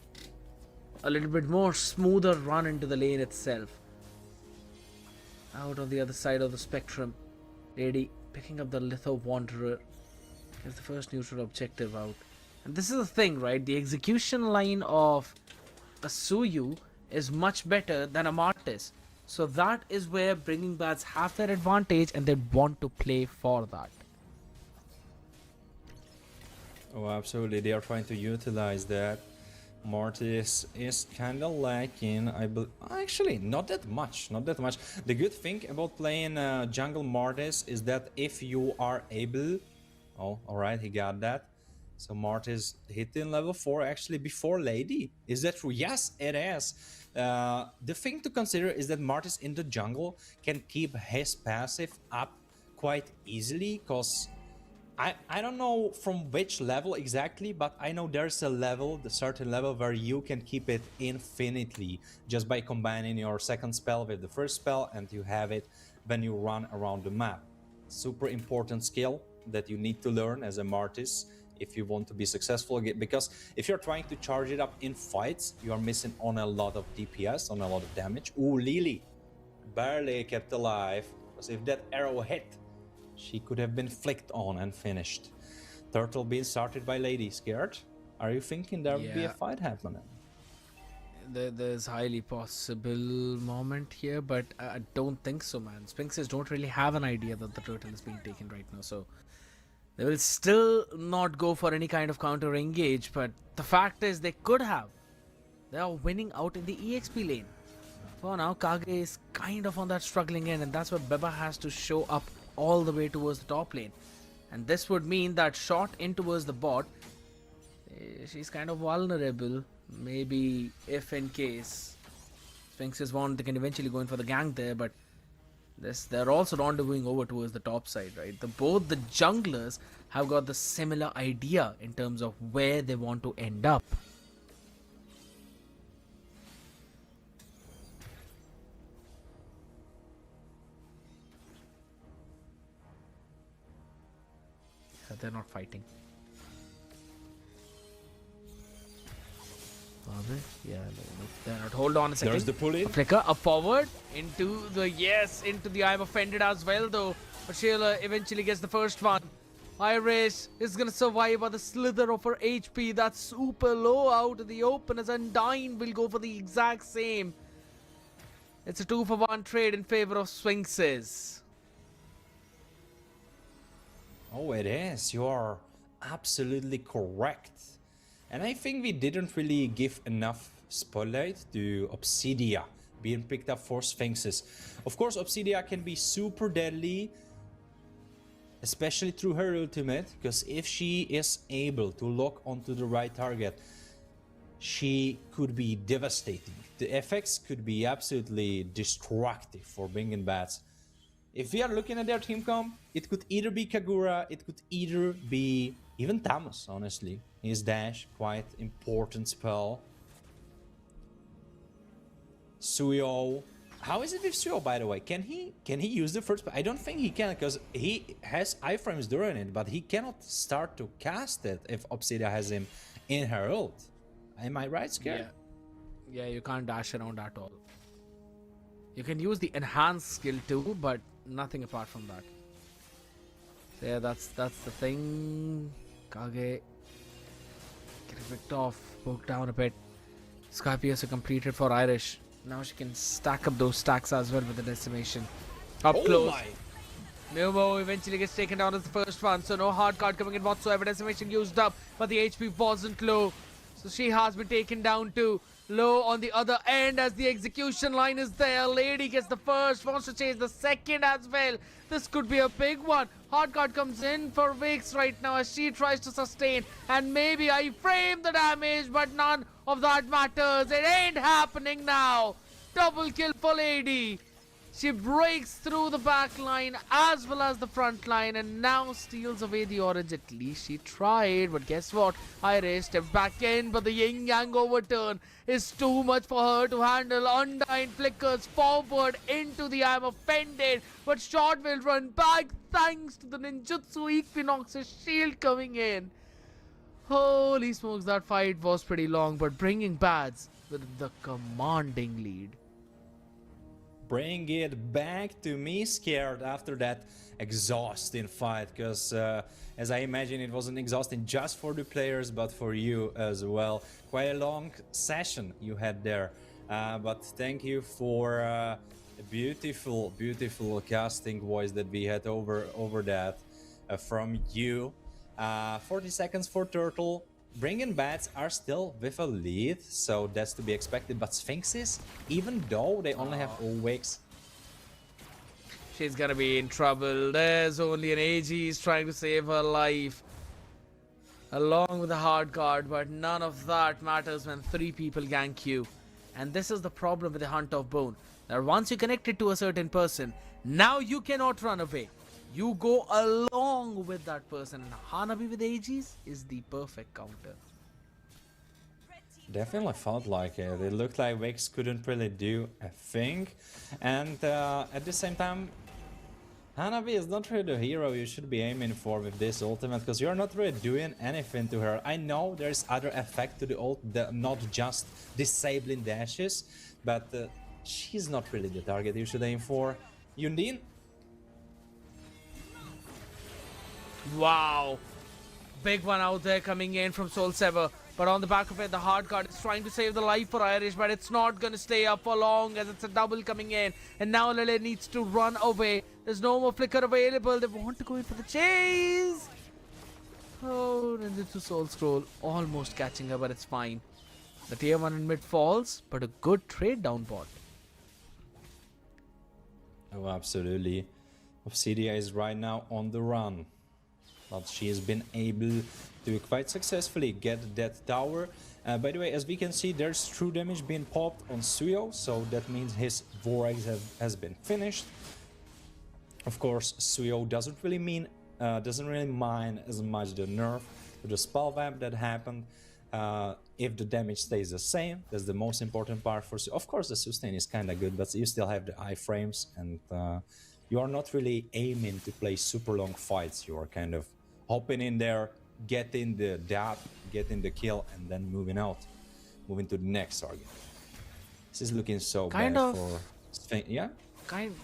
a little bit more smoother run into the lane itself. Out on the other side of the spectrum, Lady Picking up the Litho Wanderer is the first neutral objective out. And this is the thing, right? The execution line of a Suyu is much better than a Martis. So that is where Bringing Bats have their advantage and they want to play for that. Oh, absolutely. They are trying to utilize that. Mortis is kind of lacking. Actually, not that much. Not that much. The good thing about playing jungle Mortis is that if you are able... Oh, alright, he got that. So Mortis hitting level 4 actually before Lady. Is that true? Yes, it is. The thing to consider is that Mortis in the jungle can keep his passive up quite easily, because I don't know from which level exactly, but I know there's a level, the certain level, where you can keep it infinitely just by combining your second spell with the first spell, and you have it when you run around the map. Super important skill that you need to learn as a Martis if you want to be successful, because if you're trying to charge it up in fights, you are missing on a lot of DPS, on a lot of damage. Ooh, Lily barely kept alive, because if that arrow hit, she could have been flicked on and finished. Turtle being started by Lady. Scared? Are you thinking there will be a fight happening? There's highly possible moment here, but I don't think so, man. Sphinxes don't really have an idea that the turtle is being taken right now, so they will still not go for any kind of counter engage, but the fact is they could have. They are winning out in the EXP lane. For now, Kage is kind of on that struggling end, and that's where Beba has to show up all the way towards the top lane. And this would mean that shot in towards the bot, she's kind of vulnerable. Maybe if in case Sphinxes want, they can eventually go in for the gank there, but they're also rendezvousing over towards the top side, right? Both the junglers have got the similar idea in terms of where they want to end up. They're not fighting. Are they? Yeah, no, they're not. Hold on a second. There's the pull in. A flicker, up forward, into the I'm offended as well though. But Sheila eventually gets the first one. Iris is gonna survive by the slither of her HP. That's super low out in the open, as Undyne will go for the exact same. It's a 2-for-1 trade in favor of Sphinxes. Oh, it is. You are absolutely correct. And I think we didn't really give enough spotlight to Obsidia being picked up for Sphinxes. Of course, Obsidia can be super deadly, especially through her ultimate, because if she is able to lock onto the right target, she could be devastating. The effects could be absolutely destructive for Bringing Bats. If we are looking at their team comp, it could either be Kagura, it could either be even Tamus, honestly. His dash, quite important spell. Suyo. How is it with Suyo, by the way? Can he use the first spell? I don't think he can, because he has iframes during it, but he cannot start to cast it if Obsidia has him in her ult. Am I right, Scared? Yeah, you can't dash around at all. You can use the enhanced skill too, but nothing apart from that. So yeah, that's the thing. Kage getting picked off, poked down a bit. Skypius completed for Irish. Now she can stack up those stacks as well with the decimation. Up close. Mumo eventually gets taken down as the first one, so no hard card coming in whatsoever. Decimation used up, but the HP wasn't low. So she has been taken down too. Low on the other end as the execution line is there. Lady gets the first, wants to chase the second as well. This could be a big one. Hard card comes in for Vix right now as she tries to sustain. And maybe I frame the damage, but none of that matters. It ain't happening now. Double kill for Lady. She breaks through the back line as well as the front line and now steals away the orange. At least she tried, but guess what? Iris steps back in, but the yin-yang overturn is too much for her to handle. Undyne flickers forward into the I'm offended, but shot will run back thanks to the ninjutsu Equinox's shield coming in. Holy smokes, that fight was pretty long, but Bringing Bats with the commanding lead. bring it back to me scared after that exhausting fight, because as I imagine it wasn't exhausting just for the players but for you as well. Quite a long session you had there, but thank you for a beautiful casting voice that we had over that from you. 40 seconds for Turtle. Bringing Bats are still with a lead, so that's to be expected. But Sphinxes, even though they only have all wicks, She's gonna be in trouble. There's only an Aegis trying to save her life, along with a hard guard, but none of that matters when 3 people gank you. And this is the problem with the Hunt of Bone. That once you connect it to a certain person, now you cannot run away. You go along with that person. And Hanabi with Aegis is the perfect counter. definitely felt like it. It looked like Wicks couldn't really do a thing. And at the same time, Hanabi is not really the hero you should be aiming for with this ultimate, because you're not really doing anything to her. I know there's other effect to the ult, not just disabling dashes, but she's not really the target you should aim for. Yundin? Wow. Big one out there coming in from Soul Sever. But on the back of it, the hard guard is trying to save the life for Irish, but it's not going to stay up for long as it's a double coming in. And now Lele needs to run away. There's no more flicker available. They want to go in for the chase. Oh, Ninjutsu Soul Scroll almost catching her, but it's fine. The tier 1 in mid falls, but a good trade down bot. Oh, absolutely. Obsidia is right now on the run. But she has been able to quite successfully get that tower. By the way, as we can see, there's true damage being popped on Suyo, so that means his Vortex has been finished. Of course, Suyo doesn't really mind as much the nerf to the spell vamp that happened. If the damage stays the same, that's the most important part for Suyo. Of course, the sustain is kind of good, but you still have the iframes, and you are not really aiming to play super long fights. You are kind of hopping in there, getting the dab, getting the kill, and then moving out, moving to the next target. This is looking so Kind bad of. for Sphinx. Yeah? Kind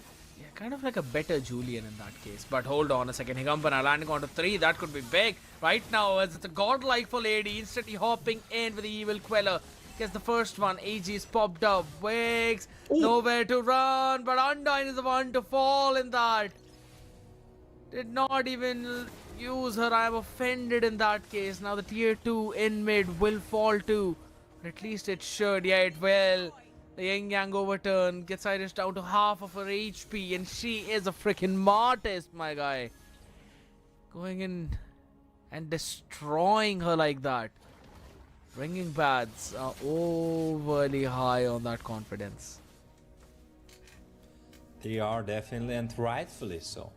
of like a better Julian in that case. But hold on a second. Higambana landing onto 3. That could be big. Right now, as it's a godlike for Lady. Instantly hopping in with the evil Queller. Gets the first one. Aegis popped up. Wiggs. Nowhere to run. But Undyne is the one to fall in that. Did not even use her. I am offended in that case. Now the tier 2 in mid will fall too. But at least it should. Yeah, it will. The Yin Yang overturn gets Irish down to half of her HP, and she is a freaking Martist, my guy. Going in and destroying her like that. Bringing Bads are overly high on that confidence. They are definitely, and rightfully so.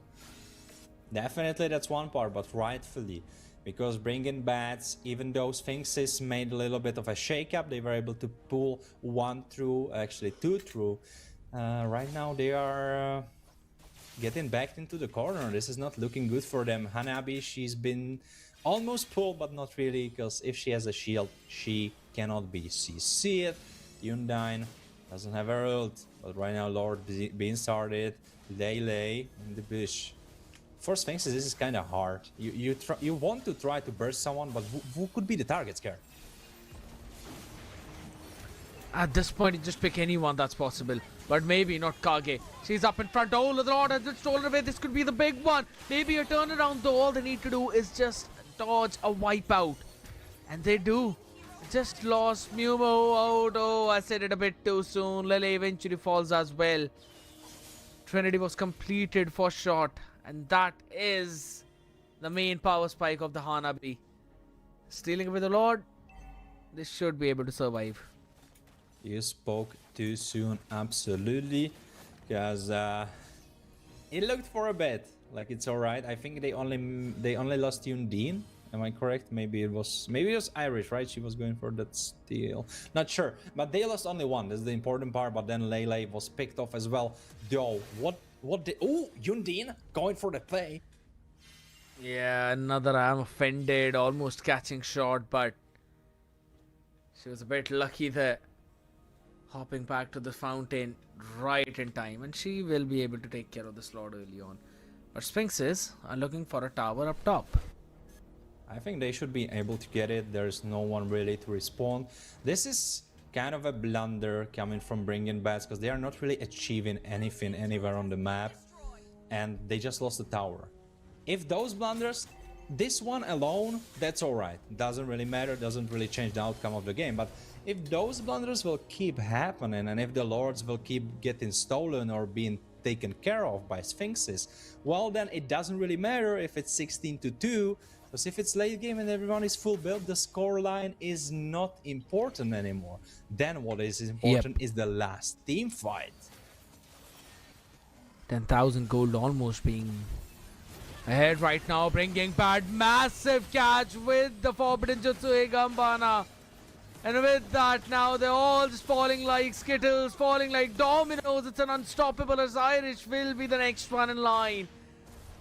Definitely that's one part, but rightfully. Because bringing Bats, even though Sphinxes made a little bit of a shake-up, they were able to pull 1 through, actually 2 through. Right now they are getting backed into the corner. This is not looking good for them. Hanabi, she's been almost pulled, but not really, because if she has a shield, she cannot be CC'd. Undyne doesn't have her ult, but right now Lord being started. Lele in the bush. For Sphinxes, this is kind of hard. You want to try to burst someone, but who could be the target scare? At this point, you just pick anyone that's possible. But maybe not Kage. She's up in front. Oh, the Lord has just stolen away. This could be the big one. Maybe a turnaround, though. All they need to do is just dodge a wipeout. And they do. Just lost Mumo out. Oh, I said it a bit too soon. Lele eventually falls as well. Trinity was completed for shot. And that is the main power spike of the Hanabi. Stealing with the Lord, they should be able to survive. You spoke too soon, absolutely. Because it looked for a bit like it's alright. I think they only lost Yundin. Am I correct? Maybe it was Irish, right? She was going for that steal. Not sure. But they lost only 1. That's the important part. But then Lele was picked off as well. Though, oh, Yundin going for the play. Yeah, another I'm offended, almost catching shot, but she was a bit lucky there. Hopping back to the fountain right in time, and she will be able to take care of this lord early on. But Sphinxes are looking for a tower up top. I think they should be able to get it. There's no one really to respond. This is kind of a blunder coming from bringing bats, because they are not really achieving anything anywhere on the map, and they just lost the tower. If those blunders, this one alone, that's alright. Doesn't really matter, doesn't really change the outcome of the game. But if those blunders will keep happening, and if the lords will keep getting stolen or being taken care of by Sphinxes, well, then it doesn't really matter if it's 16-2, because if it's late game and everyone is full build, the scoreline is not important anymore. Then what is important is the last team fight. 10,000 gold almost being ahead right now, bringing bad massive catch with the Forbidden Jutsu Higambana. And with that, now they're all just falling like skittles, falling like dominoes. It's an unstoppable, as Irish will be the next one in line.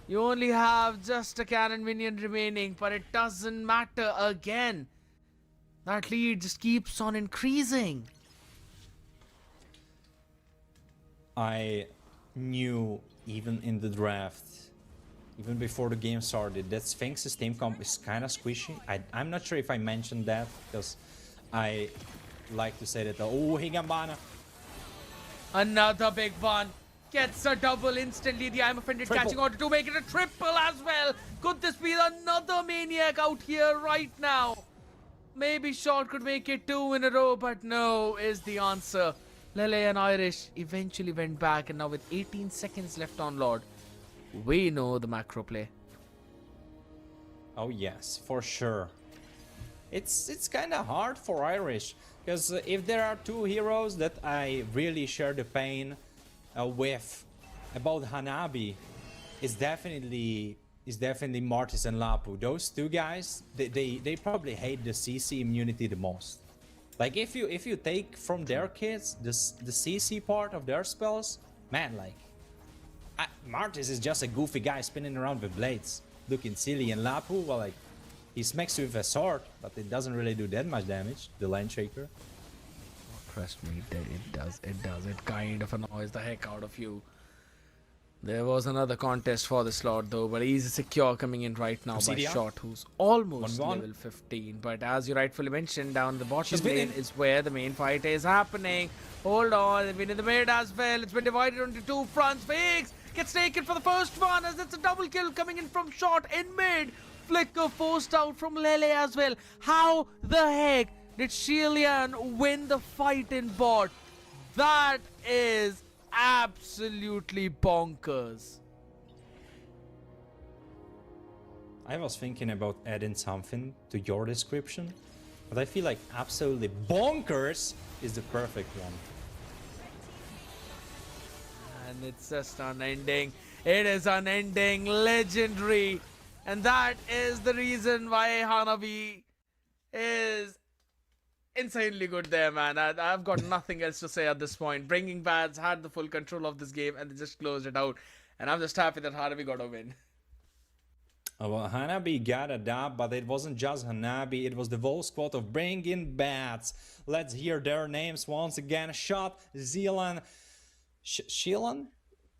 You only have just a cannon minion remaining, but it doesn't matter again. That lead just keeps on increasing. I knew even in the draft, even before the game started, that Sphinx's team comp is kind of squishy. I'm not sure if I mentioned that, because I like to say that, oh, Higambana. Another big one. Gets a double instantly. The I'm offended catching on to make it a triple as well. Could this be another maniac out here right now? Maybe Short could make it 2 in a row, but no is the answer. Lele and Irish eventually went back, and now with 18 seconds left on Lord, we know the macro play. Oh yes, for sure. It's kind of hard for Irish, because if there are two heroes that I really share the pain with about Hanabi, is definitely Martis and Lapu. Those two guys, they probably hate the CC immunity the most. Like if you take from their kits the CC part of their spells, man, like Martis is just a goofy guy spinning around with blades, looking silly, and Lapu, well, like, he smacks you with a sword, but it doesn't really do that much damage. The Land Shaker. Trust me, it does. It kind of annoys the heck out of you. There was another contest for this slot though, but he's secure coming in right now by Shot, who's almost 1-1. level 15. But as you rightfully mentioned, down the bottom lane is where the main fight is happening. Hold on, they've been in the mid as well. It's been divided into two fronts. Fix gets taken for the first one, as it's a double kill coming in from Shot in mid. Flicker forced out from Lele as well. How the heck did Shilian win the fight in bot? That is absolutely bonkers. I was thinking about adding something to your description, but I feel like absolutely bonkers is the perfect one. And it's just unending. It is unending, legendary. And that is the reason why Hanabi is insanely good there, man. I've got nothing else to say at this point. Bringing Bads had the full control of this game and they just closed it out. And I'm just happy that Hanabi got a win. Well, Hanabi got a dub, but it wasn't just Hanabi, it was the whole squad of Bringing Bats. Let's hear their names once again. Shot, Zealand, Shilan?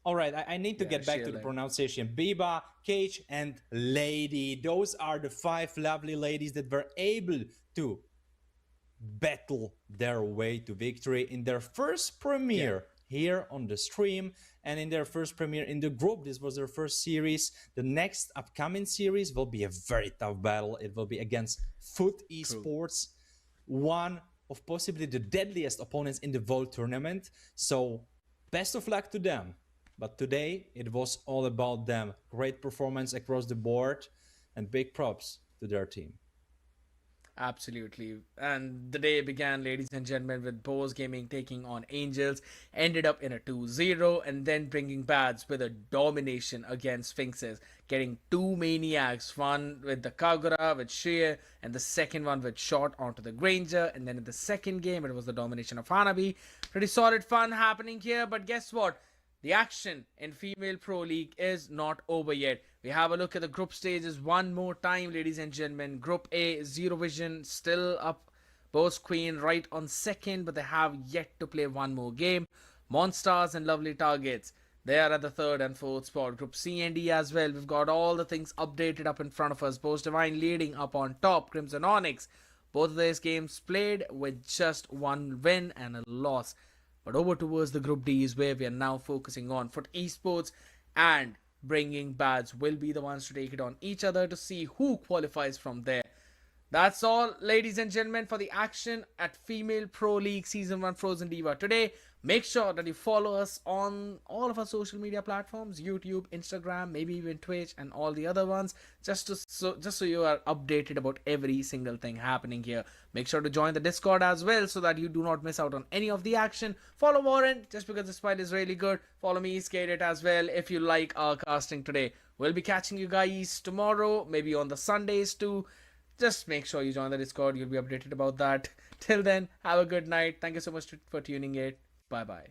Alright, I need to get back to the pronunciation. Biba, Cage, and Lady. Those are the 5 lovely ladies that were able to battle their way to victory in their first premiere here on the stream, and in their first premiere in the group. This was their first series. The next upcoming series will be a very tough battle. It will be against Foot Esports, one of possibly the deadliest opponents in the whole tournament. So best of luck to them. But today it was all about them. Great performance across the board, and big props to their team. Absolutely. And the day began, ladies and gentlemen, with Bose Gaming taking on Angels, ended up in a 2-0, and then Bringing Bads with a domination against Sphinxes, getting 2 maniacs, one with the Kagura, with Sheer, and the second one with Shot onto the Granger. And then in the second game, it was the domination of Hanabi. Pretty solid fun happening here, but guess what? The action in Female Pro League is not over yet. We have a look at the group stages one more time, ladies and gentlemen. Group A, Zero Vision still up Post Queen right on second, but they have yet to play one more game. Monstars and Lovely Targets, they are at the third and fourth spot. Group C and D as well. We've got all the things updated up in front of us. Post Divine leading up on top. Crimson Onyx, both of these games played with just one win and a loss. But over towards the Group D is where we are now focusing on. Foot Esports and Bringing Bads will be the ones to take it on each other to see who qualifies from there. That's all, ladies and gentlemen, for the action at Female Pro League Season 1 Frozen Diva today. Make sure that you follow us on all of our social media platforms, YouTube, Instagram, maybe even Twitch and all the other ones, just so you are updated about every single thing happening here. Make sure to join the Discord as well so that you do not miss out on any of the action. Follow Warren just because the fight is really good. Follow me, Skate It, as well if you like our casting today. We'll be catching you guys tomorrow, maybe on the Sundays too. Just make sure you join the Discord. You'll be updated about that. Till then, have a good night. Thank you so much for tuning in. Bye bye.